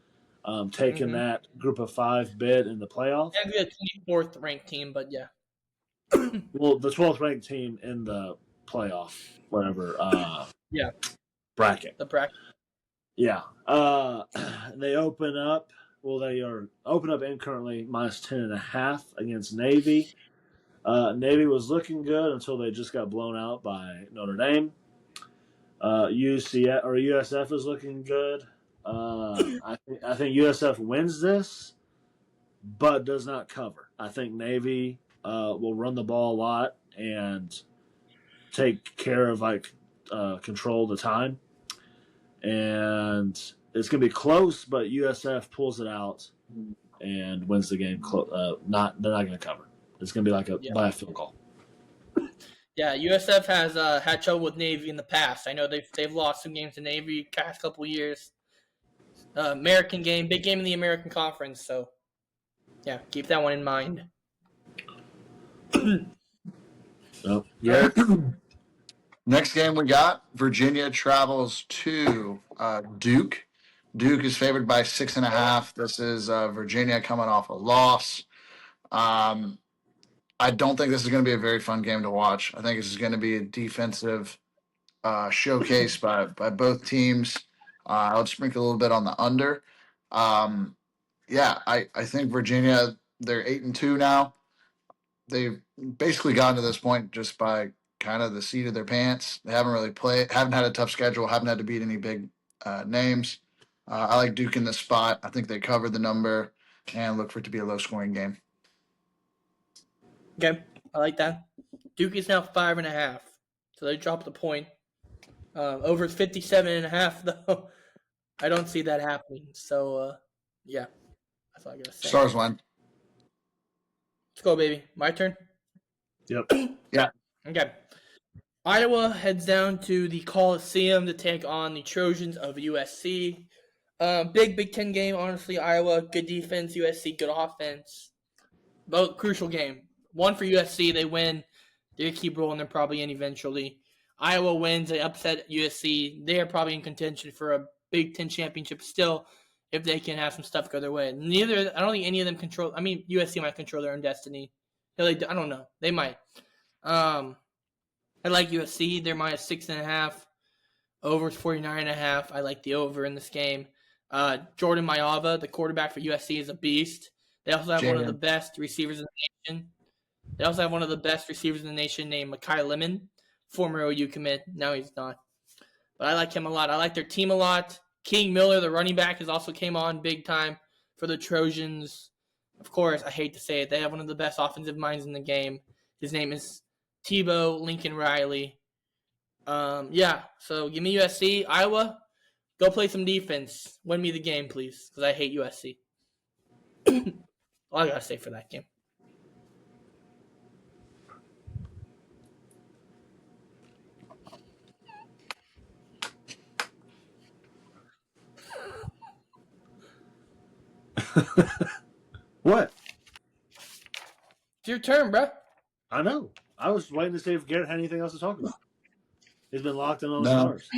taking that group of 5 bid in the playoff. And the 24th ranked team, but yeah. Well, the 12th ranked team in the playoff, whatever. Yeah. Bracket. The bracket. Yeah. They open up. Well, they are open up and currently minus 10.5 against Navy. Navy was looking good until they just got blown out by Notre Dame. USF is looking good. I think USF wins this, but does not cover. I think Navy will run the ball a lot and take care of control the time, and it's gonna be close. But USF pulls it out and wins the game. They're not gonna cover. It's gonna be by a field goal. Yeah, USF has had trouble with Navy in the past. I know they've lost some games to Navy past couple years. American game, big game in the American Conference. So, yeah, keep that one in mind. So, yeah. Next game we got Virginia travels to Duke. Duke is favored by 6.5. This is Virginia coming off a loss. I don't think this is going to be a very fun game to watch. I think this is going to be a defensive showcase by both teams. I'll sprinkle a little bit on the under. I think Virginia, they're 8-2 now. They've basically gotten to this point just by kind of the seat of their pants. They haven't really haven't had a tough schedule, haven't had to beat any big names. I like Duke in this spot. I think they covered the number and look for it to be a low scoring game. Okay, I like that. Duke is now 5.5, so they dropped the point. Over 57.5 though. I don't see that happening. So yeah, that's all I gotta say. Stars win. Let's go, baby. My turn. Yep. Yeah. Okay. Iowa heads down to the Coliseum to take on the Trojans of USC. Big Big Ten game, honestly. Iowa, good defense. USC, good offense. Both crucial game. One for USC, they win. They keep rolling. They're probably in eventually. Iowa wins. They upset USC. They are probably in contention for a Big Ten championship still, if they can have some stuff go their way. I don't think any of them control. I mean, USC might control their own destiny. I don't know. They might. I like USC. They're minus 6.5. Over 49.5. I like the over in this game. Jordan Mailata, the quarterback for USC, is a beast. They also have one of the best receivers in the nation. They also have one of the best receivers in the nation named Mekhi Lemon, former OU commit. Now he's not. But I like him a lot. I like their team a lot. King Miller, the running back, has also came on big time for the Trojans. Of course, I hate to say it, they have one of the best offensive minds in the game. His name is Tebow Lincoln Riley. So give me USC. Iowa, go play some defense. Win me the game, please, because I hate USC. All I got to say for that game. What? It's your turn, bro. I know. I was waiting to see if Garrett had anything else to talk about. He's been locked in on the Stars.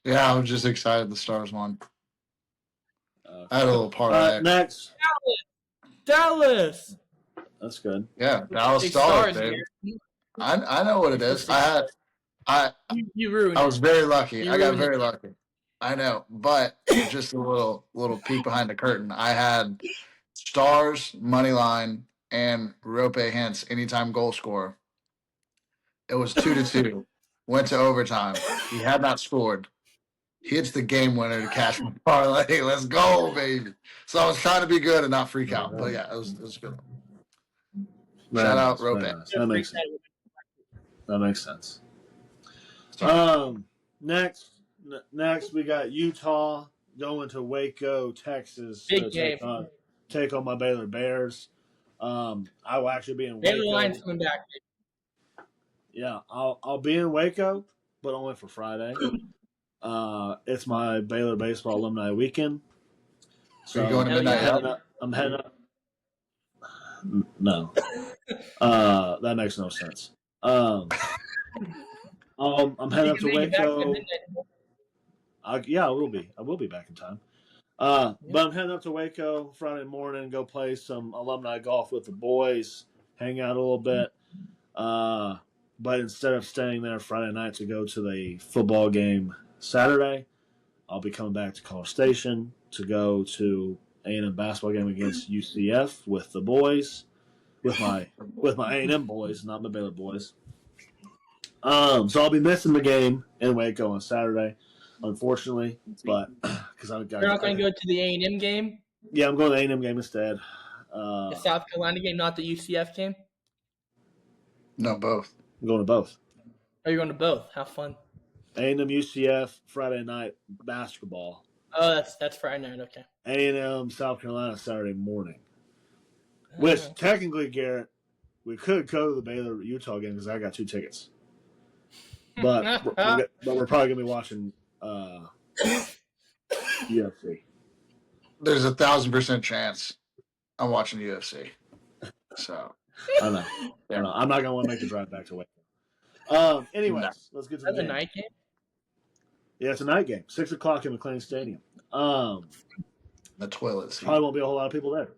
Yeah, I was just excited the Stars won. I had a little parlay. Next. Dallas. That's good. Yeah, Dallas Stars, dude. I know what it is. You ruined I was very lucky. I got very it. lucky. I know, but just a little peek behind the curtain. I had Stars money line and Rope Hence anytime goal scorer. It was 2-2. Went to overtime. He had not scored. He hits the game winner to cash my parlay. Let's go, baby. So I was trying to be good and not freak out. But yeah, it was good. Shout out Rope. That makes sense. That makes sense. Next we got Utah going to Waco, Texas Big to game. take on my Baylor Bears. I will actually be in Baylor Waco. Lions coming back. Yeah, I'll be in Waco, but only for Friday. It's my Baylor baseball alumni weekend. So Are you going to Hell Midnight yeah. Yelp? I'm heading up. No, that makes no sense. I'm heading up to You can make it back to Waco. midnight. I will be. I will be back in time. But I'm heading up to Waco Friday morning, go play some alumni golf with the boys, hang out a little bit. But instead of staying there Friday night to go to the football game Saturday, I'll be coming back to College Station to go to A&M basketball game against UCF with the boys, with my A&M boys, not my Baylor boys. So I'll be missing the game in Waco on Saturday, unfortunately, but because You're not going to go to the A&M game, yeah, I'm going to the A&M game instead. the South Carolina game, not the UCF game. No, both. I'm going to both. Or you're going to both? Have fun. A&M UCF Friday night basketball. Oh, that's Friday night. Okay. A&M South Carolina Saturday morning. Which technically, Garrett, we could go to the Baylor Utah game because I got 2 tickets. But we're probably gonna be watching UFC. There's 1,000% chance I'm watching UFC. So I know. I'm not gonna want to make the drive back to Waco. Anyways, let's get to the That's a game. night game. Yeah, it's a night game. 6:00 in McLean Stadium. the toilet seat. Probably won't be a whole lot of people there.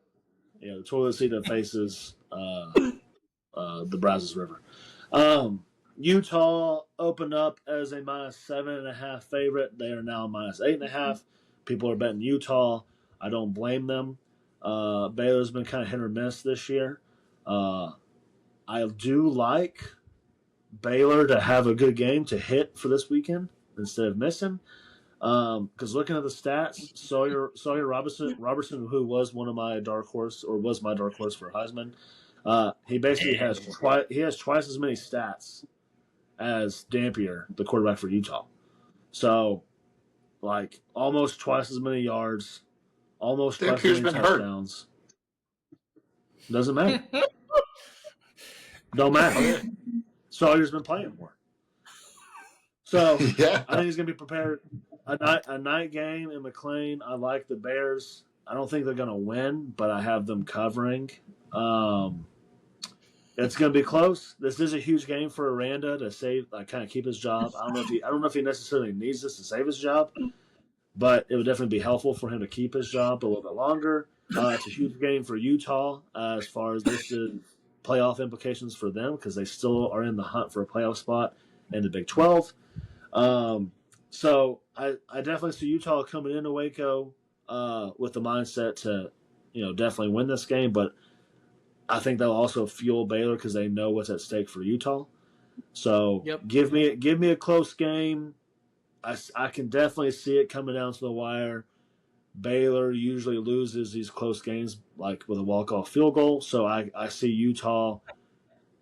Yeah, the toilet seat that faces the Brazos River. Utah opened up as a -7.5 favorite. They are now -8.5. People are betting Utah. I don't blame them. Baylor's been kind of hit or miss this year. I do like Baylor to have a good game to hit for this weekend instead of missing. Because looking at the stats, Sawyer Robertson, who was one of my dark horse or was my dark horse for Heisman, he basically has twice as many stats as Dampier, the quarterback for Utah. So, like almost twice as many yards, almost twice as many touchdowns. Doesn't matter. Don't matter. Sawyer's been playing more. So Yeah. I think he's going to be prepared. A night game in McLean. I like the Bears. I don't think they're going to win, but I have them covering. It's going to be close. This is a huge game for Aranda to save, kind of keep his job. I don't know if he necessarily needs this to save his job, but it would definitely be helpful for him to keep his job a little bit longer. It's a huge game for Utah as far as this is playoff implications for them because they still are in the hunt for a playoff spot in the Big 12. So I definitely see Utah coming into Waco with the mindset to, definitely win this game. But I think they'll also fuel Baylor because they know what's at stake for Utah. So give me a close game. I can definitely see it coming down to the wire. Baylor usually loses these close games like with a walk-off field goal. So I see Utah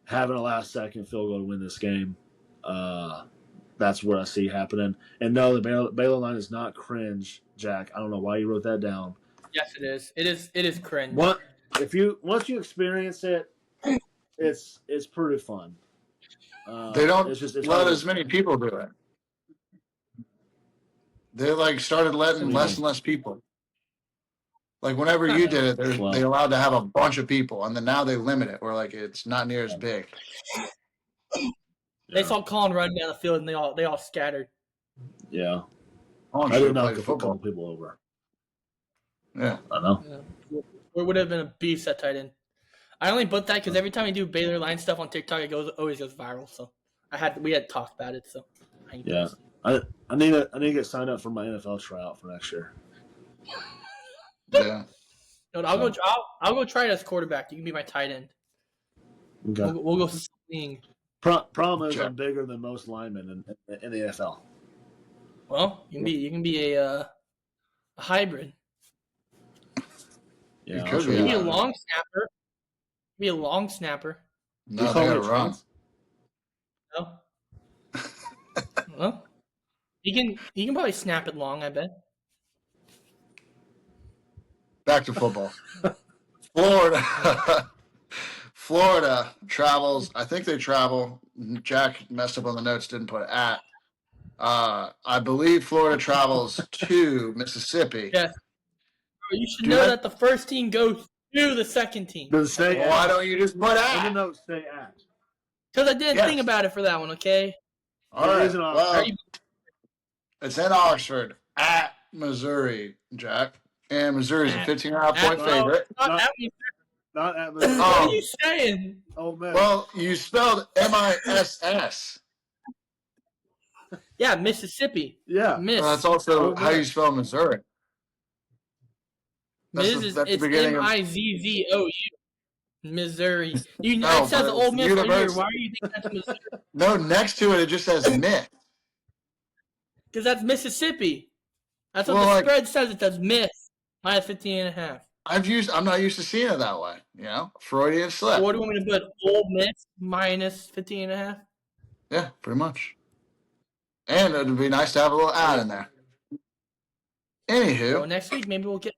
having a last-second field goal to win this game. That's what I see happening. And no, the Baylor line is not cringe, Jack. I don't know why you wrote that down. Yes, it is. It is cringe. Once you experience it, it's pretty fun. They don't let as many people do it. They started letting less and less people. Like whenever you did it, they allowed to have a bunch of people, and then now they limit it. Where it's not near as big. They saw Colin run down the field, and they all scattered. Yeah, I did knock a couple people over. Yeah, I know. Yeah. It would have been a beast that tight end. I only put that because every time I do Baylor line stuff on TikTok, it always goes viral. So we had talked about it. So yeah, I need to get signed up for my NFL tryout for next year. Yeah. No, I'll go try it as quarterback. You can be my tight end. Okay. We'll go swing. Problem is, I'm bigger than most linemen in the NFL. Well, you can be a hybrid. Yeah, you could be a long snapper. Be a long snapper. No, they gotta run. No. Well, he can probably snap it long. I bet. back to football. Florida travels. I think they travel. Jack messed up on the notes, didn't put at. I believe Florida travels to Mississippi. Yes. You should Do know that- that the first team goes to the second team. Does it say Well, why don't you just put In the at? notes say at. Because I didn't Yes. think about it for that one, okay? All It right. is an Well, option. it's in Oxford at Missouri, Jack. And Missouri's a 15.5-point No, favorite. not at me. Not at What Missouri. are you saying? Oh, man. Well, you spelled MISS. Yeah, Mississippi. Yeah. Miss. That's also Oh, how you man. spell Missouri. That's Miz the it's beginning of- Mizzou. Missouri. No, It says but Ole Miss right here. university. Why are you thinking that's Missouri? No, next to it just says Miss. Because that's Mississippi. That's what Well, the like- spread says. It does miss. Minus 15.5. I'm not used to seeing it that way. Freudian slip. So what do you want me to put? Ole Miss minus 15.5? Yeah, pretty much. And it would be nice to have a little ad in there. Anywho, So next week, maybe we'll get.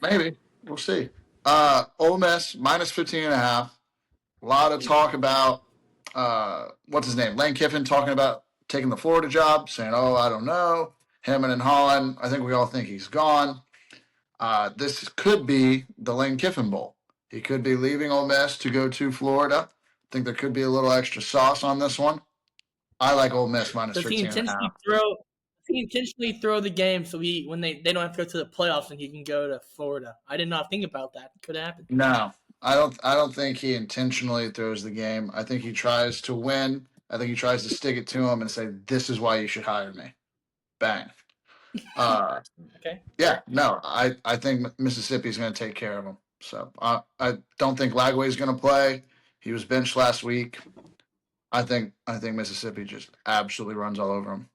maybe. We'll see. Ole Miss, minus 15.5. A lot of talk about, what's his name? Lane Kiffin talking about taking the Florida job, saying, oh, I don't know. Him and Holland, I think we all think he's gone. This could be the Lane Kiffin Bowl. He could be leaving Ole Miss to go to Florida. I think there could be a little extra sauce on this one. I like Ole Miss minus Does he 15.5. intentionally throw the game so when they don't have to go to the playoffs and he can go to Florida? I did not think about that. Could happen. No, I don't think he intentionally throws the game. I think he tries to win. I think he tries to stick it to him and say, "This is why you should hire me." Bang. Okay. Yeah. No, I think Mississippi's going to take care of him. So I don't think Lagway's going to play. He was benched last week. I think Mississippi just absolutely runs all over him.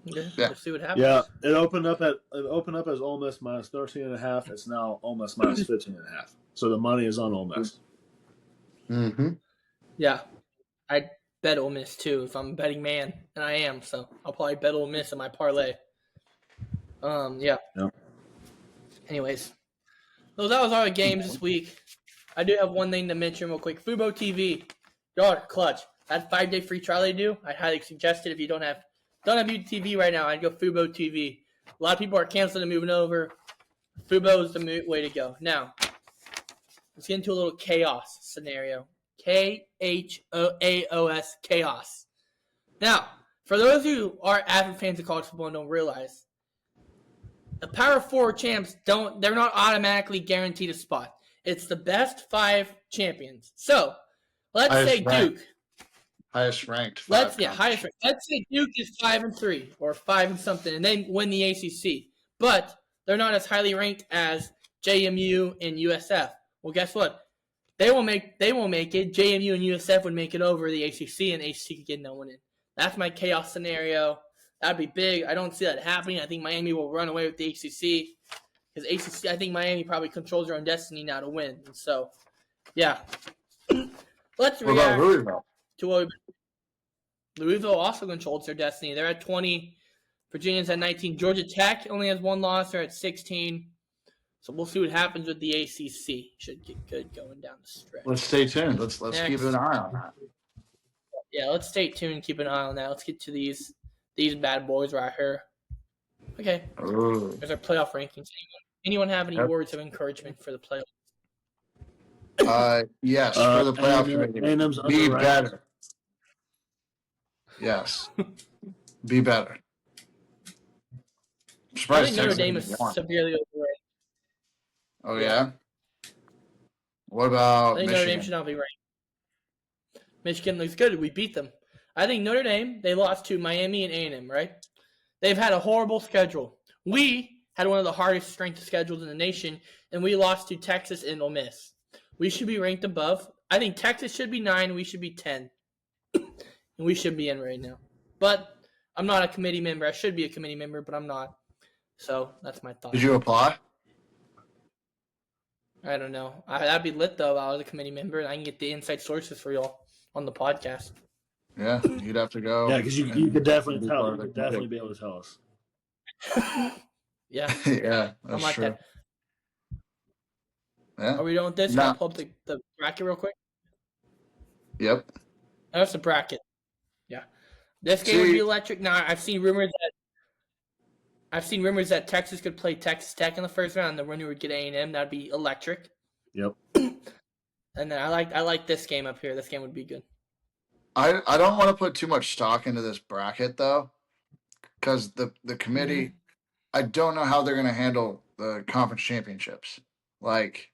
Okay. Yeah. We'll see what happens. Yeah, it opened up as Ole Miss minus 13.5. It's now Ole Miss minus 15.5. So the money is on Ole Miss. Mm-hmm. Yeah. I bet Ole Miss too if I'm a betting man, and I am. So I'll probably bet Ole Miss in my parlay. Yeah. Yep. Anyways, so that was our games this week. I do have one thing to mention real quick. Fubo TV, y'all are clutch. That 5-day free trial they do, I highly suggest it. If you don't have YouTube TV right now, I'd go Fubo TV. A lot of people are canceling and moving over. Fubo is the way to go. Now, let's get into a little chaos scenario. KHOAOS, chaos. Now, for those who are avid fans of college football and don't realize, the Power 4 champs they're not automatically guaranteed a spot. It's the best 5 champions. So, let's say Duke. Highest ranked. Highest ranked. Let's say Duke is 5-3 or 5 and something, and they win the ACC. But they're not as highly ranked as JMU and USF. Well, guess what? They will make it. JMU and USF would make it over the ACC, and ACC could get no one in. That's my chaos scenario. That'd be big. I don't see that happening. I think Miami will run away with the ACC. Because ACC, I think Miami probably controls their own destiny now to win. And so, yeah. Let's What about react Louisville? to what Louisville also controls their destiny. They're at 20. Virginia's at 19. Georgia Tech only has 1 loss. They're at 16. So we'll see what happens with the ACC. Should get good going down the stretch. Let's stay tuned. Let's keep an eye on that. Yeah, let's stay tuned. Keep an eye on that. Let's get to these bad boys right here. Okay. Ooh. There's our playoff rankings. Anyone have any Yep. words of encouragement for the playoffs? Yes, for the playoff A&M committee. A&M's Be underranked. better. Yes. Be better. I'm I surprised think Notre Texas Dame is didn't win. severely overrated. Oh, yeah? What about I think Notre Dame Michigan? should not be ranked. Michigan looks good. We beat them. I think Notre Dame, they lost to Miami and A&M, right? They've had a horrible schedule. We had one of the hardest strength schedules in the nation, and we lost to Texas and Ole Miss. We should be ranked above. I think Texas should be 9. We should be 10. And we should be in right now. But I'm not a committee member. I should be a committee member, but I'm not. So that's my thought. Did you apply? I don't know. That'd be lit, though, if I was a committee member, and I can get the inside sources for y'all on the podcast. Yeah, you'd have to go. Yeah, because you and could definitely be tell. part You of could the definitely committee. be able to tell us. Yeah, Yeah, I'm that's like true. that. Yeah. Are we done with this? Can I No. pull up the bracket real quick? Yep. That's the bracket. Yeah, this game would be See, electric. Now I've seen rumors that Texas could play Texas Tech in the first round, and the winner would get A&M. That'd be electric. Yep. And then I like this game up here. This game would be good. I don't want to put too much stock into this bracket though, because the committee, Mm-hmm. I don't know how they're going to handle the conference championships. Like,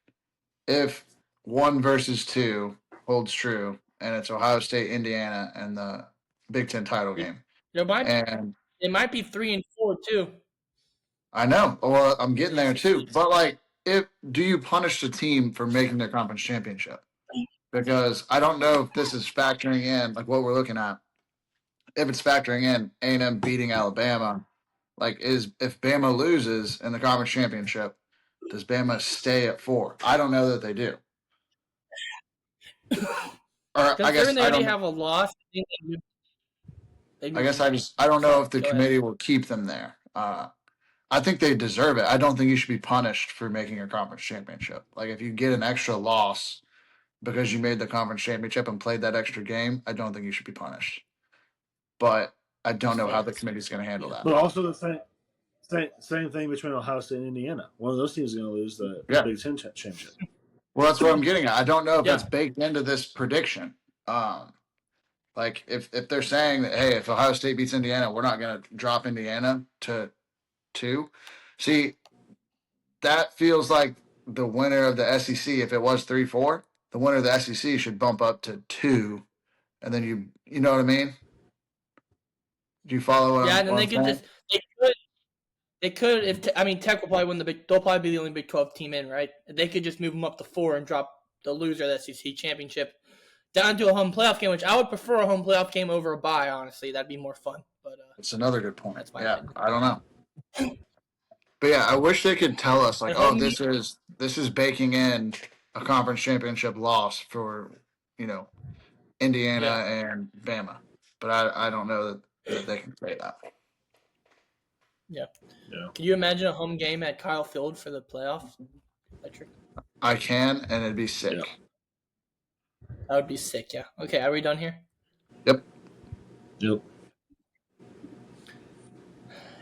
if 1 versus 2 holds true, and it's Ohio State, Indiana, and the Big Ten title game, There might and it might be 3 and 4 too. I know, well, I'm In getting the there SEC. too. But like, if do you punish the team for making their conference championship? Because I don't know if this is factoring in like what we're looking at. If it's factoring in A&M beating Alabama, like if Bama loses in the conference championship, does Bama stay at 4? I don't know that they do. Or I Considering guess they I already don't. have a loss, I think they I move guess them up. I don't know Sorry, if the go ahead. committee will keep them there. I think they deserve it. I don't think you should be punished for making a conference championship. Like if you get an extra loss because you made the conference championship and played that extra game, I don't think you should be punished. But I don't That's know how fair. the committee's going to handle Yeah. that. But also the same thing between Ohio State and Indiana. One of those teams is going to lose the Yeah. Big Ten championship. Well, that's what I'm getting at. I don't know if that's Yeah. baked into this prediction. Like if they're saying that, hey, if Ohio State beats Indiana, we're not going to drop Indiana to 2. See, that feels like the winner of the SEC. If it was 3-4, the winner of the SEC should bump up to 2, and then you know what I mean? Do you follow Yeah, and then what they I'm could saying? just they could if I mean Tech will probably win the big. They'll probably be the only Big 12 team in, right? They could just move them up to 4 and drop the loser of the SEC championship down to a home playoff game, which I would prefer a home playoff game over a bye. Honestly, that'd be more fun. But It's another good point. that's my Yeah, opinion. I don't know. But yeah, I wish they could tell us like, And oh, home this is baking in a conference championship loss for Indiana yeah. and Bama. But I don't know that they can say that. Yeah. Yeah. Can you imagine a home game at Kyle Field for the playoffs? Electric. I can, and it'd be sick. Yeah. That would be sick. Yeah. Okay. Are we done here? Yep. Yep.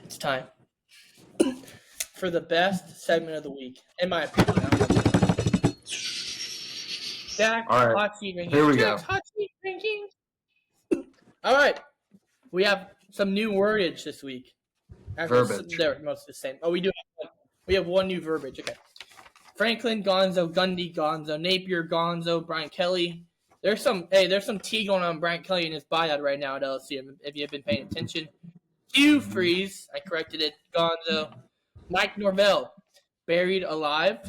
It's time for the best segment of the week, in my opinion. Jack's All right. hot seat rankings. Here we Jack's go. hot seat rankings. All right. We have some new wordage this week. Verbiage. They're most the same. Oh, we have one new verbiage. Okay. Franklin, Gonzo, Gundy, Gonzo, Napier, Gonzo, Brian Kelly. There's some tea going on Brian Kelly in his buyout right now at LSU. If you've been paying attention. Hugh Freeze, I corrected it. Gonzo, Mike Norvell, buried alive.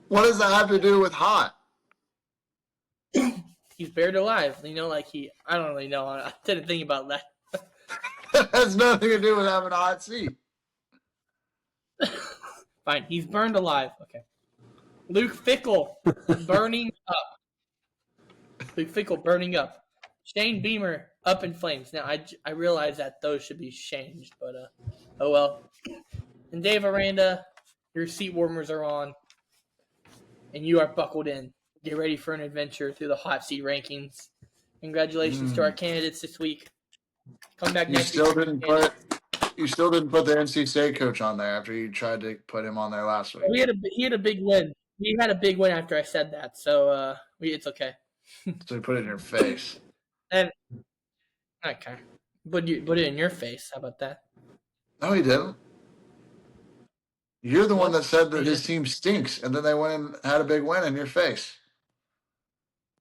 What does that have to do with hot? He's buried alive. I don't really know. I didn't think about that. That has nothing to do with having a hot seat. Fine, he's burned alive. Okay. Luke Fickle, burning up. Luke Fickle, burning up. Shane Beamer, up in flames. Now, I realize that those should be changed, but oh well. And Dave Aranda, your seat warmers are on, and you are buckled in. Get ready for an adventure through the hot seat rankings. Congratulations to our candidates this week. Come back next week. You still didn't put the NC State coach on there after you tried to put him on there last week. He had a big win. He had a big win after I said that, so it's okay. So you put it in your face. And okay, put it in your face. How about that? No, he didn't. You're the one that said that He his just- team stinks, and then they went and had a big win in your face.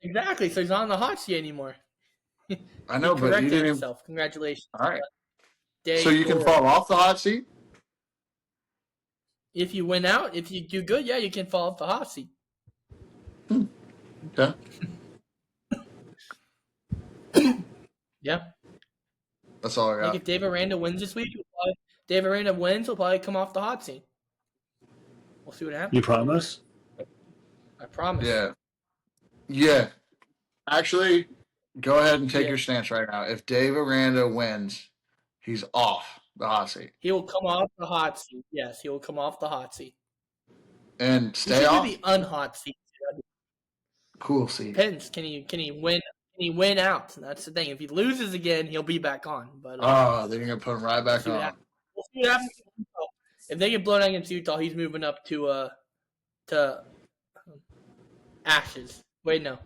Exactly. So he's not on the hot seat anymore. I know, He but you corrected didn't. himself. Congratulations. All right. Day So you can 4. fall off the hot seat? If you win out, if you do good, yeah, you can fall off the hot seat. Okay. Yeah. That's all I got. Like if Dave Aranda wins this week, he'll probably come off the hot seat. We'll see what happens. You promise? I promise. Yeah. Yeah. Actually, go ahead and take Yeah. your stance right now. If Dave Aranda wins, he's off. the hot seat. He will come off the hot seat. Yes, he will come off the hot seat. And He stay should off? do the unhot seat. Cool seat. Depends. Can he win? Can he win out? That's the thing. If he loses again, he'll be back on. But They're going to put him right back on. We'll see what happens. If they get blown out against Utah, he's moving up to ashes. Wait, no.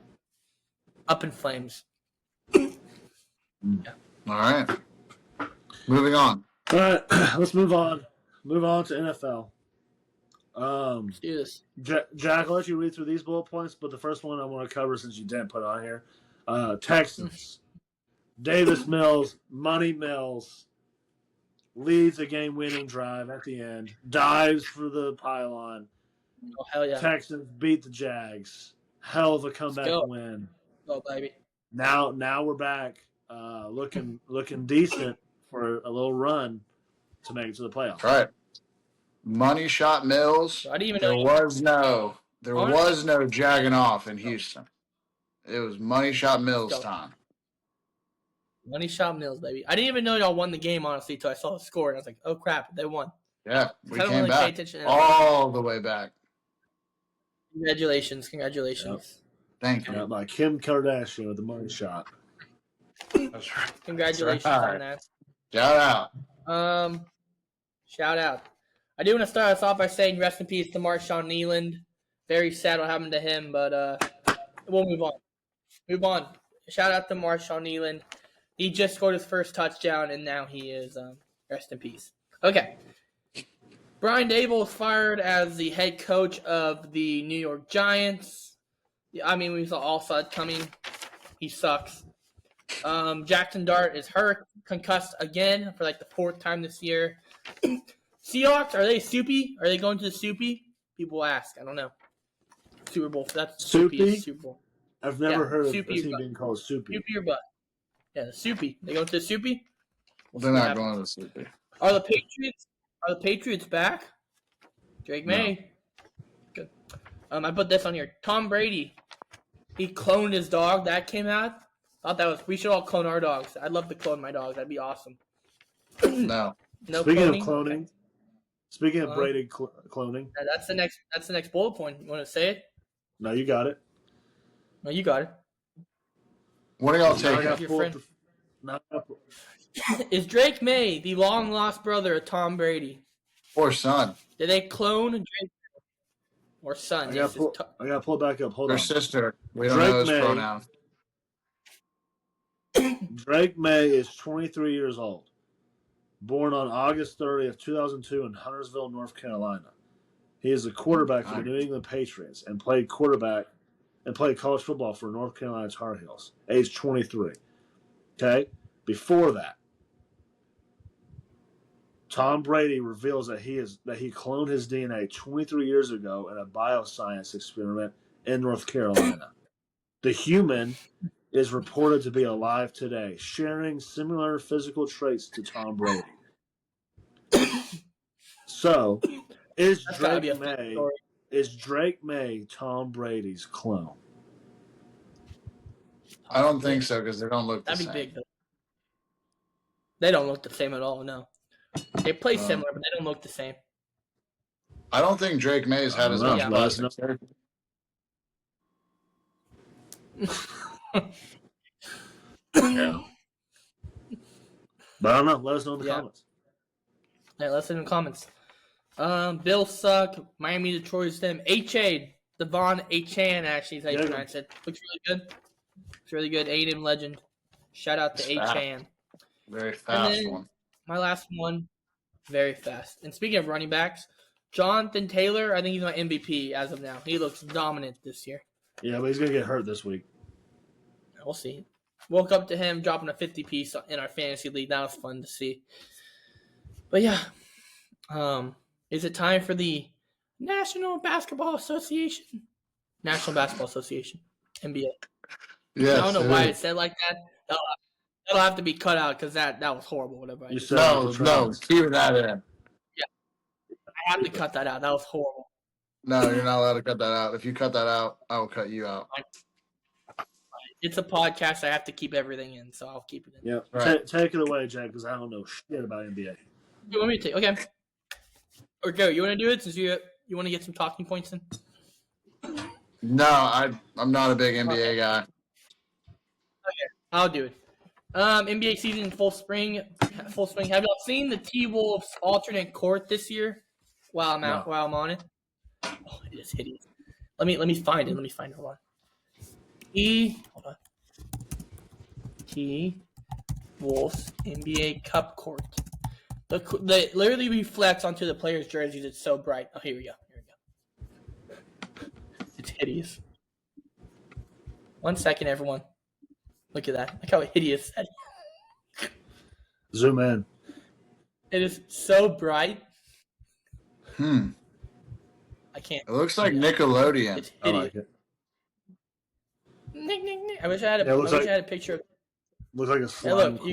Up in flames. All right. Moving on. All right, let's move on. Move on to NFL. Let's do this. Jack, I'll let you read through these bullet points, but the first one I want to cover since you didn't put it on here. Texans. Davis Mills, Money Mills, leads a game-winning drive at the end, dives for the pylon. Oh, hell yeah. Texans beat the Jags. Hell of a comeback win. Go, baby. Now we're back, looking decent for a little run to make it to the playoffs. Right. Money shot Mills. I didn't even there know was no jagging off in Houston. It was money shot Mills time. Money shot Mills, baby. I didn't even know y'all won the game, honestly, until I saw the score. And I was like, oh, crap, they won. Yeah, we I don't came really back pay attention. all the way back. Congratulations. Yep. Thank you. Yeah, by Kim Kardashian with the money shot. That's right. Congratulations on that. Shout out. Shout out. I do want to start us off by saying rest in peace to Marshawn Nealand. Very sad what happened to him, but we'll move on. Move on. Shout out to Marshawn Nealand. He just scored his first touchdown, and now he is rest in peace. Okay. Brian Dable was fired as the head coach of the New York Giants. I mean, we all saw it coming. He sucks. Jackson Dart is hurt, concussed again for like the fourth time this year. Seahawks, are they soupy? Are they going to the soupy? People ask. I don't know. Super Bowl. That's soupy. Super Bowl. I've never heard of a soupy team being called soupy. Soupy or butt? Yeah, the soupy. They going to the soupy? They're not going to the soupy. Are the Patriots back? Drake May. No. Good. I put this on here. Tom Brady. He cloned his dog. That came out. Thought that was. We should all clone our dogs. I'd love to clone my dogs. That'd be awesome. No. Speaking cloning? of cloning. Okay. Speaking of Brady cloning. That's the next bullet point. You want to say it? No, you got it. No, you got it. What are y'all taking? Your friend. Is Drake May the long lost brother of Tom Brady? Or son? Did they clone Drake or son? I got to pull it back up. Hold on. Or sister. We don't know his pronoun. Drake May is 23 years old. Born on August 30th, 2002 in Huntersville, North Carolina. He is a quarterback for the New England Patriots and played college football for North Carolina Tar Heels, age 23. Okay? Before that, Tom Brady reveals that he cloned his DNA 23 years ago in a bioscience experiment in North Carolina. The human is reported to be alive today, sharing similar physical traits to Tom Brady. So, is Drake May Tom Brady's clone? I don't think so because they don't look the same. That'd be big, though. They don't look the same at all, no. They play similar, but they don't look the same. I don't think Drake May's had as much plastic surgery. Yeah. But I don't know. Let us know in the comments. Yeah, let us know in the comments. Bill Suck, Miami Detroit's them. H.A. Devon H.A.N. actually is how you pronounce it. Looks really good. It's really good. A&M legend. Shout out to H.A.N. Very fast one. My last one, very fast. And speaking of running backs, Jonathan Taylor, I think he's my MVP as of now. He looks dominant this year. Yeah, but he's going to get hurt this week. We'll see. Woke up to him dropping a 50-piece in our fantasy league. That was fun to see. But yeah, is it time for the National Basketball Association? National Basketball Association, NBA. Yes, I don't know why it said like that. That'll have to be cut out because that was horrible. Whatever. No, keep that in. Yeah, I have to cut that out. That was horrible. No, you're not allowed to cut that out. If you cut that out, I will cut you out. It's a podcast. I have to keep everything in, so I'll keep it in. Yeah, right. Take it away, Jack, because I don't know shit about NBA. You want me to take? Okay. Or go. You want to do it since you want to get some talking points in? No, I'm not a big NBA guy. I'll do it. NBA season in full swing. Full swing. Have y'all seen the T-Wolves alternate court this year? While I'm out, No. while I'm on it. Oh, it is hideous. Let me find it. Let me find it. Hold on. T-Wolves NBA Cup court. The literally reflects onto the players' jerseys. It's so bright. Oh, here we go. It's hideous. 1 second, everyone. Look at that. Look how hideous that is. Zoom in. It is so bright. I can't. It looks like Nickelodeon. It's I hideous. like it. I wish I had I had a picture of. Looks like a Hey, slime look, court.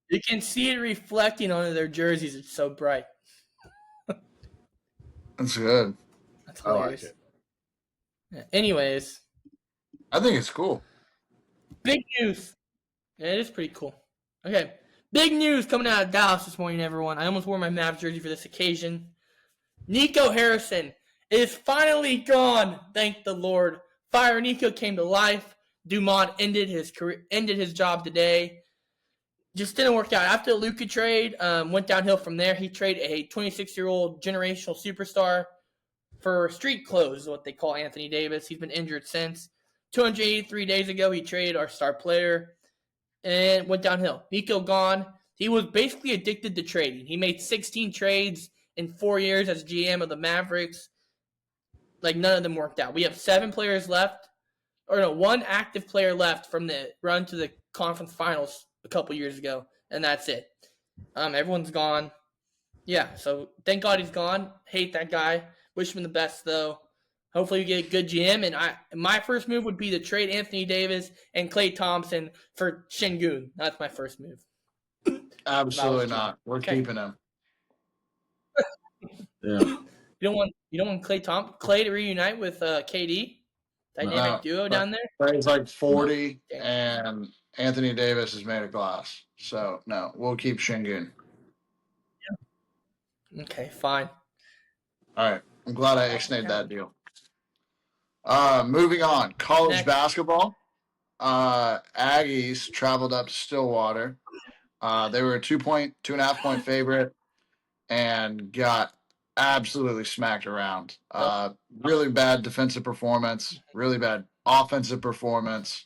you can see it reflecting onto their jerseys. It's so bright. That's good. That's I like hilarious. it. Yeah. Anyways, I think it's cool. big news. Yeah, it is pretty cool. Okay, big news coming out of Dallas this morning, everyone. I almost wore my Mavs jersey for this occasion. Nico Harrison is finally gone. Thank the Lord. Fire Nico came to life. Dumont ended his job today. Just didn't work out. After the Luka trade, went downhill from there. He traded a 26-year-old generational superstar for street clothes, is what they call Anthony Davis. He's been injured since. 283 days ago, he traded our star player and went downhill. Nico gone. He was basically addicted to trading. He made 16 trades in 4 years as GM of the Mavericks. Like, none of them worked out. We have 7 players left. Or no, 1 active player left from the run to the conference finals a couple years ago, and that's it. Everyone's gone. Yeah, so thank God he's gone. Hate that guy. Wish him the best, though. Hopefully we get a good GM. And my first move would be to trade Anthony Davis and Klay Thompson for Şengün. That's my first move. Absolutely not. We're keeping him. Yeah. You don't want Klay to reunite with KD? Dynamic duo down there? Clay's like 40, and Anthony Davis is made of glass. So, no, we'll keep Şengün. Okay, fine. All right. I'm glad I ixnayed that deal. Moving on. College basketball. Aggies traveled up to Stillwater. They were a 2.5 point favorite and got absolutely smacked around. Really bad defensive performance, really bad offensive performance.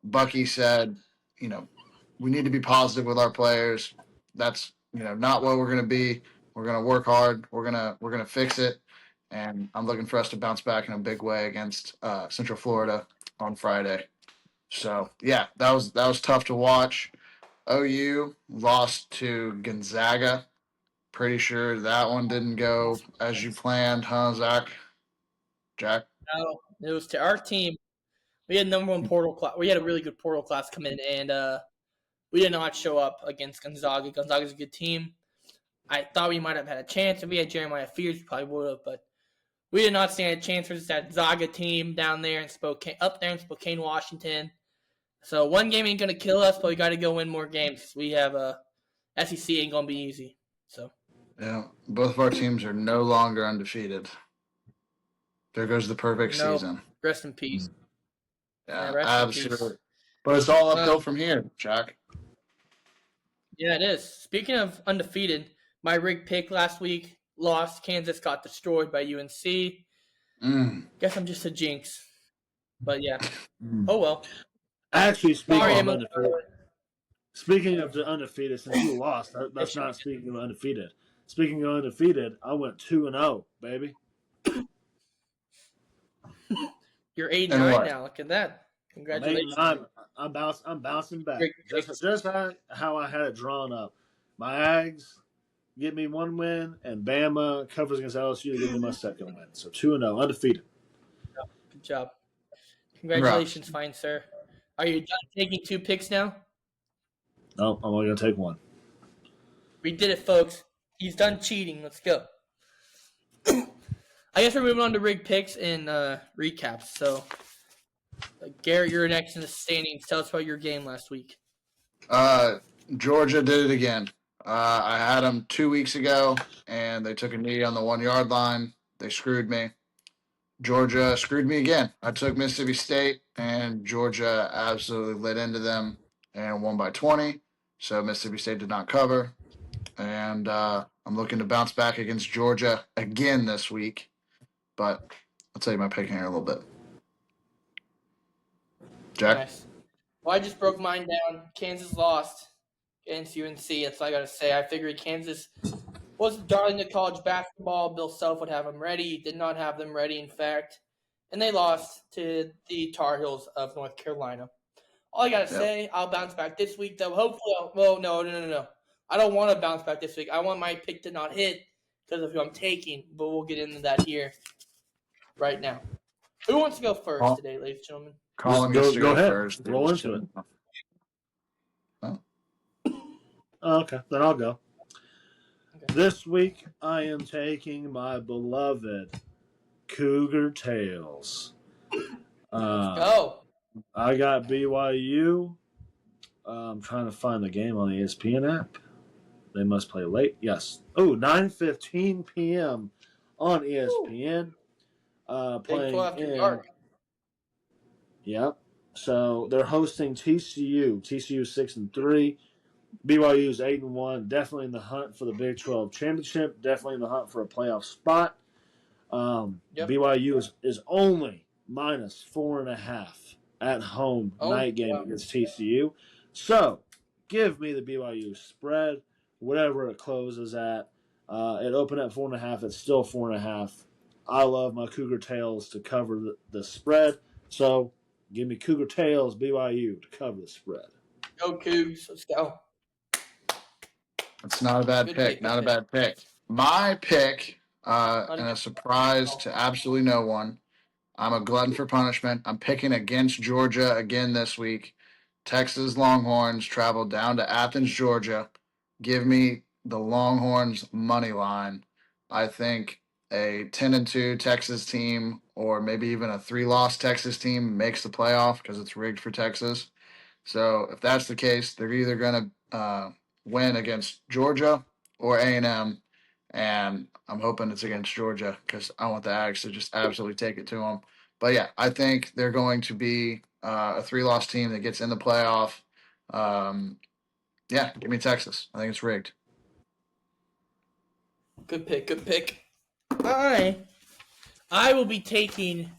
Bucky said, we need to be positive with our players. That's, not what we're going to be. We're going to work hard. We're going to fix it. And I'm looking for us to bounce back in a big way against Central Florida on Friday. So, yeah, that was tough to watch. OU lost to Gonzaga. Pretty sure that one didn't go as you planned, huh, Zach? Jack? No, it was to our team. We had number 1 portal class. We had a really good portal class come in, and we did not show up against Gonzaga. Gonzaga's a good team. I thought we might have had a chance. If we had Jeremiah Fears, we probably would have, but we did not stand a chance versus that Zaga team down there in Spokane, Washington. So one game ain't gonna kill us, but we got to go win more games. We have SEC ain't gonna be easy. So yeah, both of our teams are no longer undefeated. There goes the perfect season. Rest in peace. Yeah, absolutely. But it's all uphill from here, Jack. Yeah, it is. Speaking of undefeated, my rig pick last week lost. Kansas got destroyed by UNC. Guess I'm just a jinx. But yeah. Oh well. Actually, speaking of the undefeated, since you lost, that's not speaking of undefeated. Speaking of undefeated, I went 2-0, baby. You're 8-9 now. Look at that. Congratulations. I'm bouncing back. Just how I had it drawn up. My Ags get me 1 win, and Bama covers against LSU to give me my 2nd win. So 2-0, undefeated. Good job. Congratulations, fine sir. Are you done taking 2 picks now? No, I'm only going to take 1. We did it, folks. He's done cheating. Let's go. I guess we're moving on to rig picks and recaps. So, Garrett, you're next in the standings. Tell us about your game last week. Georgia did it again. I had them 2 weeks ago, and they took a knee on the 1 yard line. They screwed me. Georgia screwed me again. I took Mississippi State, and Georgia absolutely lit into them and won by 20. So Mississippi State did not cover. And I'm looking to bounce back against Georgia again this week. But I'll tell you my pick here in a little bit. Jack? Nice. Well, I just broke mine down. Kansas lost against UNC. That's all I got to say. I figured Kansas was the darling of college basketball. Bill Self would have them ready. Did not have them ready, in fact. And they lost to the Tar Heels of North Carolina. All I got to say, I'll bounce back this week, though. Hopefully, no. I don't want to bounce back this week. I want my pick to not hit because of who I'm taking, but we'll get into that here right now. Who wants to go first today, ladies and gentlemen? Colin gets to go ahead. first. Roll into it. Oh. Okay, then I'll go. Okay. This week, I am taking my beloved Cougar Tails. Let's go. I got BYU. I'm trying to find the game on the ESPN app. They must play late. Yes. Oh, 9:15 p.m. on ESPN. Playing in dark. Yep. So they're hosting TCU. TCU 6-3. BYU's 8-1. Definitely in the hunt for the Big 12 championship. Definitely in the hunt for a playoff spot. BYU is only minus 4.5 at home night game against TCU. So give me the BYU spread, whatever it closes at. It opened at 4.5. It's still 4.5. I love my Cougar Tails to cover the spread. So give me Cougar Tails, BYU to cover the spread. Go Cougs. Let's go. That's not a bad pick. Not a bad pick. My pick, and a surprise to absolutely no one. I'm a glutton for punishment. I'm picking against Georgia again this week. Texas Longhorns travel down to Athens, Georgia. Give me the Longhorns money line. I think a 10-2 Texas team, or maybe even a 3-loss Texas team, makes the playoff because it's rigged for Texas. So if that's the case, they're either going to win against Georgia or A&M, and I'm hoping it's against Georgia because I want the Ags to just absolutely take it to them. But yeah, I think they're going to be a 3-loss team that gets in the playoff. Yeah, give me Texas. I think it's rigged. Good pick. I will be taking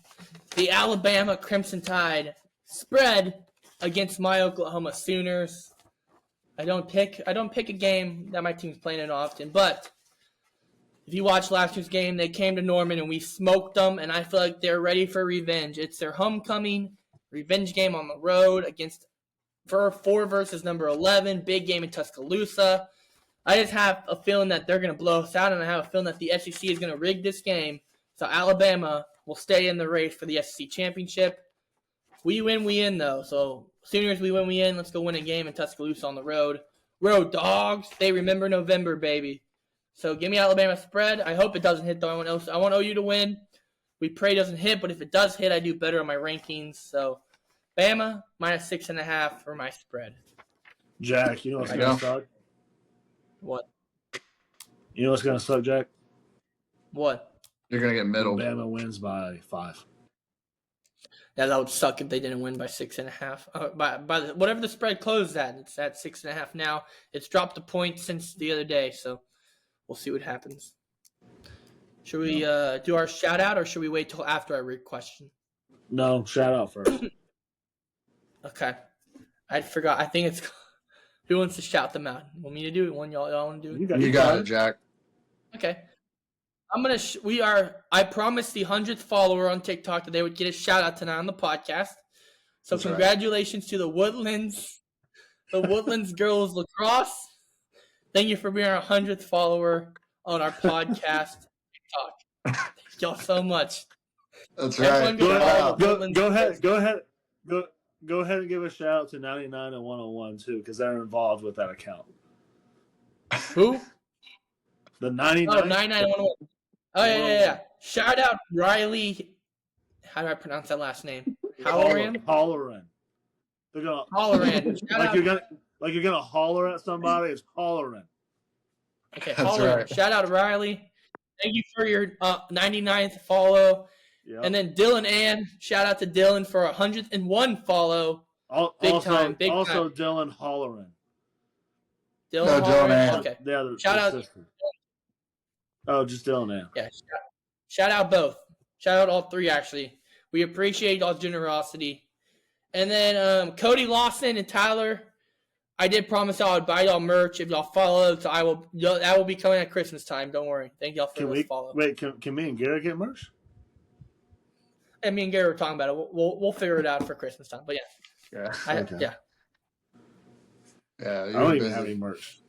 the Alabama Crimson Tide spread against my Oklahoma Sooners. I don't pick a game that my team's playing in often, but if you watch last year's game, they came to Norman and we smoked them, and I feel like they're ready for revenge. It's their homecoming revenge game on the road against 4 versus number 11, big game in Tuscaloosa. I just have a feeling that they're going to blow us out, and I have a feeling that the SEC is going to rig this game, so Alabama will stay in the race for the SEC championship. We win, we in, though. So, Sooners, we win, we in. Let's go win a game in Tuscaloosa on the road. Road dogs, they remember November, baby. So, give me Alabama spread. I hope it doesn't hit, though. I want OU to win. We pray it doesn't hit, but if it does hit, I do better on my rankings. So, Bama, minus 6.5 for my spread. Jack, you know what's going to suck? What? You know what's going to suck, Jack? What? You're going to get middle. Bama wins by 5. Yeah, that would suck if they didn't win by 6.5. By whatever the spread closed at, it's at 6.5 now. It's dropped a point since the other day, so we'll see what happens. Should we do our shout out, or should we wait till after I read question? No, shout out first. Okay, I forgot. I think it's who wants to shout them out. Want me to do it? One y'all want to do it? You got it, Jack. Okay. I'm gonna. I promised the 100th follower on TikTok that they would get a shout out tonight on the podcast. So that's congratulations to the Woodlands girls lacrosse. Thank you for being our 100th follower on our podcast TikTok. Thank y'all so much. That's right. Go ahead and give a shout out to 99 and 101 too, because they're involved with that account. Who? The 99. Oh, 99 and 101. Oh, yeah. Shout out Riley. How do I pronounce that last name? Halloran? Halloran. They're gonna Halloran. You're gonna holler at somebody. It's Halloran. Okay, That's Holler. right. Shout out to Riley. Thank you for your 99th follow. Yep. And then Dylan Ann. Shout out to Dylan for 101 follow. Big time. Dylan Holleran. Dylan No, Dylan Holler. Ann. Okay. The other Shout out. sister. Oh, just Dylan Ann. Yeah. Shout out both. Shout out all three, actually. We appreciate y'all's generosity. And then Cody Lawson and Tyler. I did promise y'all I'd buy y'all merch if y'all followed, so that will be coming at Christmas time. Don't worry. Thank y'all for this follow. Wait, can me and Garrett get merch? And me and Gary were talking about it. We'll figure it out for Christmas time. But yeah, Yeah. I don't even have any merch.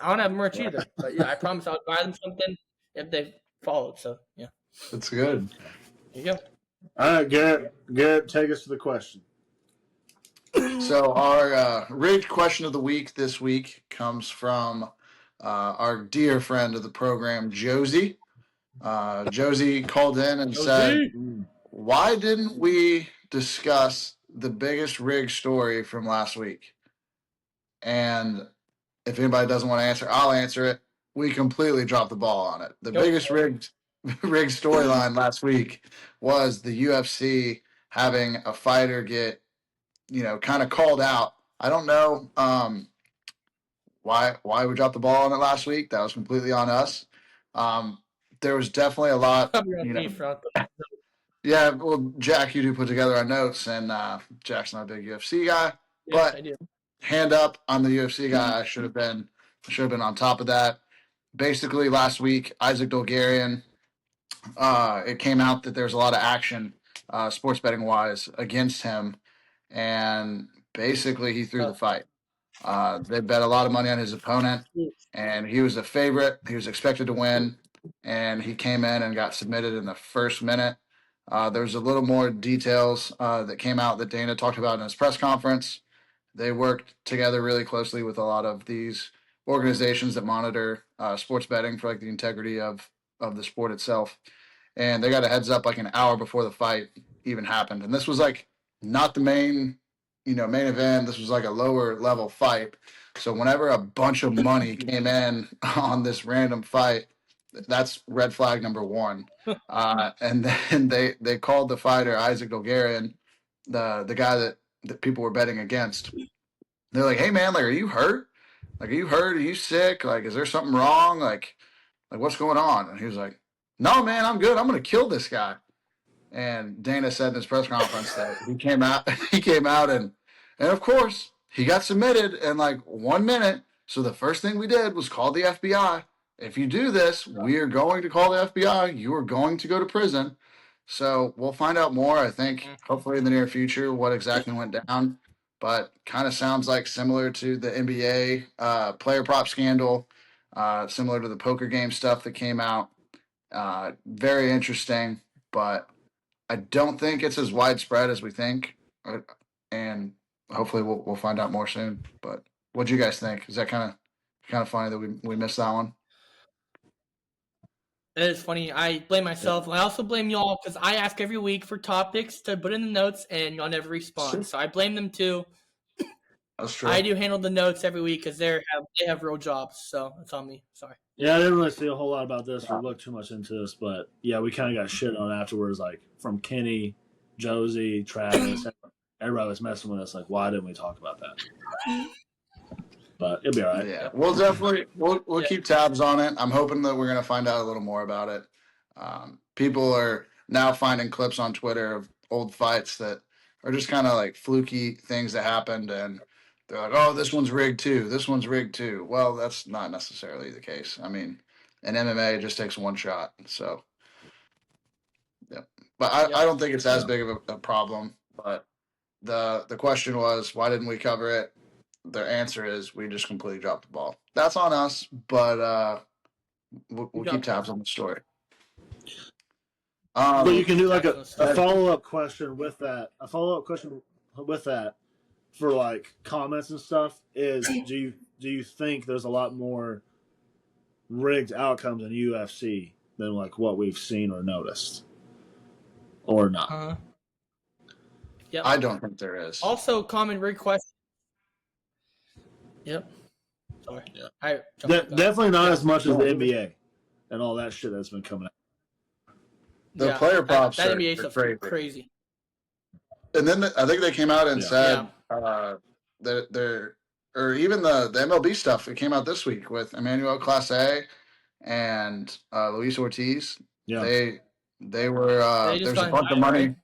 I don't have merch either. But yeah, I promise I'll buy them something if they followed. So yeah, That's good. there you go. All right, Garrett, take us to the question. So our rigged question of the week this week comes from our dear friend of the program, Josie. Josie called in and said, "Why didn't we discuss the biggest rigged story from last week?" And if anybody doesn't want to answer, I'll answer it. We completely dropped the ball on it. The biggest rigged storyline last week was the UFC having a fighter get, kind of called out. I don't know why we dropped the ball on it last week. That was completely on us. There was definitely a lot. Yeah, well, Jack, you do put together our notes, and Jack's not a big UFC guy, Yes, but I do. hand up, I'm the UFC guy. I should have been on top of that. Basically, last week, Isaac Dolgarian, it came out that there's a lot of action, sports betting wise, against him, and basically he threw the fight. They bet a lot of money on his opponent, and he was a favorite. He was expected to win, and he came in and got submitted in the first minute. There's a little more details that came out that Dana talked about in his press conference. They worked together really closely with a lot of these organizations that monitor sports betting for like the integrity of the sport itself, and they got a heads up like an hour before the fight even happened. And this was like not the main event. This was like a lower level fight. So whenever a bunch of money came in on this random fight, that's red flag number one. And then they called the fighter Isaac Dolgarian, the guy that people were betting against. They're like, "Hey man, like, are you hurt? Like, are you hurt? Are you sick? Like, is there something wrong? Like what's going on?" And he was like, "No man, I'm good. I'm gonna kill this guy." And Dana said in his press conference that he came out, and of course he got submitted in like 1 minute. So the first thing we did was call the FBI. If you do this, we are going to call the FBI. You are going to go to prison. So we'll find out more, I think, hopefully in the near future, what exactly went down. But kind of sounds like similar to the NBA player prop scandal, similar to the poker game stuff that came out. Very interesting, but I don't think it's as widespread as we think, and hopefully we'll find out more soon. But what do you guys think? Is that kind of funny that we missed that one? That is funny. I blame myself. I also blame y'all because I ask every week for topics to put in the notes, and y'all never respond. So I blame them too. That's true. I do handle the notes every week because they have real jobs. So it's on me. Sorry. Yeah, I didn't really see a whole lot about this or look too much into this, but yeah, we kind of got shit on afterwards, like from Kenny, Josie, Travis. Everybody was messing with us, like, why didn't we talk about that? But it'll be all right. Yeah, we'll definitely we'll keep tabs on it. I'm hoping that we're gonna find out a little more about it. People are now finding clips on Twitter of old fights that are just kind of like fluky things that happened, and they're like, "Oh, this one's rigged too. This one's rigged too." Well, that's not necessarily the case. I mean, in MMA, it just takes one shot. So, yeah. But I don't think it's as big of a problem. But the question was, why didn't we cover it? The answer is we just completely dropped the ball. That's on us, but we'll keep tabs on the story. But you can do like a follow-up question with that. A follow-up question with that for like comments and stuff is do you think there's a lot more rigged outcomes in UFC than like what we've seen or noticed, or not? Yep. I don't think there is. Also, common rig question. Yep. Sorry. Yeah. I jumped the gun. Definitely not Yeah. as much as the NBA and all that shit that's been coming out. The player props that are NBA stuff's crazy. crazy. And then I think they came out and Yeah. said that they're or even the MLB stuff that came out this week with Emmanuel Clase and Luis Ortiz. Yeah. They were They just there's a got bunch of indicted, money. right?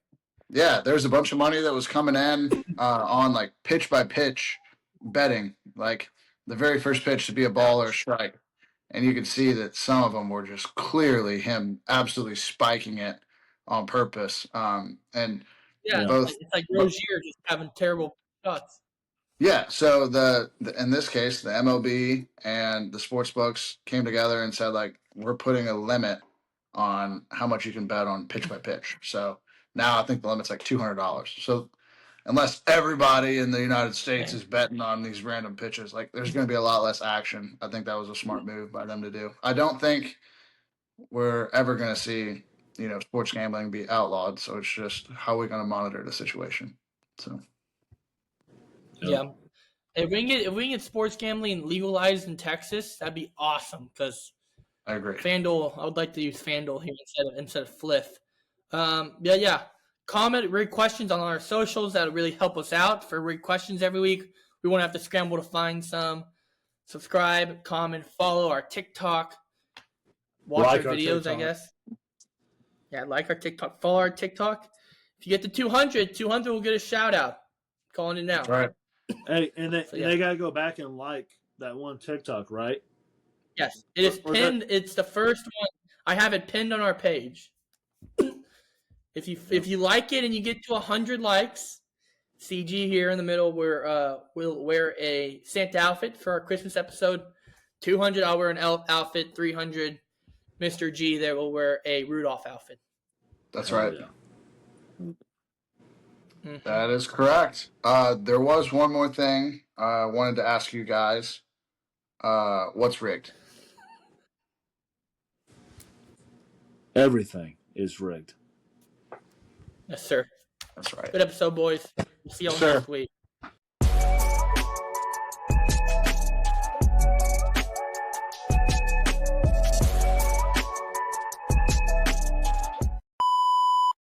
Yeah, there's a bunch of money that was coming in on like pitch by pitch betting, like the very first pitch to be a ball or a strike, and you could see that some of them were just clearly him absolutely spiking it on purpose. And Yeah, Yeah. both, it's like Rozier just having terrible shots. yeah. So the in this case, the MLB and the sports books came together and said like we're putting a limit on how much you can bet on pitch by pitch. So now I think the limit's like $200. So unless everybody in the United States is betting on these random pitches, like there's going to be a lot less action. I think that was a smart move by them to do. I don't think we're ever going to see, sports gambling be outlawed. So it's just how we're going to monitor the situation. So Yeah. If we can get sports gambling legalized in Texas, that'd be awesome. Because I agree. FanDuel, I would like to use FanDuel here instead of Fliff. Yeah. Comment, rate questions on our socials. That'll really help us out for rate questions every week. We won't have to scramble to find some. Subscribe, comment, follow our TikTok. Watch our videos, I guess. Yeah, like our TikTok. Follow our TikTok. If you get to 200 will get a shout out. Calling it now. That's right. Hey, and they got to go back and like that one TikTok, right? Yes, it is pinned. It's the first one. I have it pinned on our page. If you like it and you get to 100 likes, CG here in the middle will wear a Santa outfit for our Christmas episode. 200, I'll wear an elf outfit. 300, Mr. G there will wear a Rudolph outfit. That's right. Yeah. Mm-hmm. That is correct. There was one more thing I wanted to ask you guys. What's rigged? Everything is rigged. Yes, sir. That's right. Good episode, boys. We'll see y'all next week.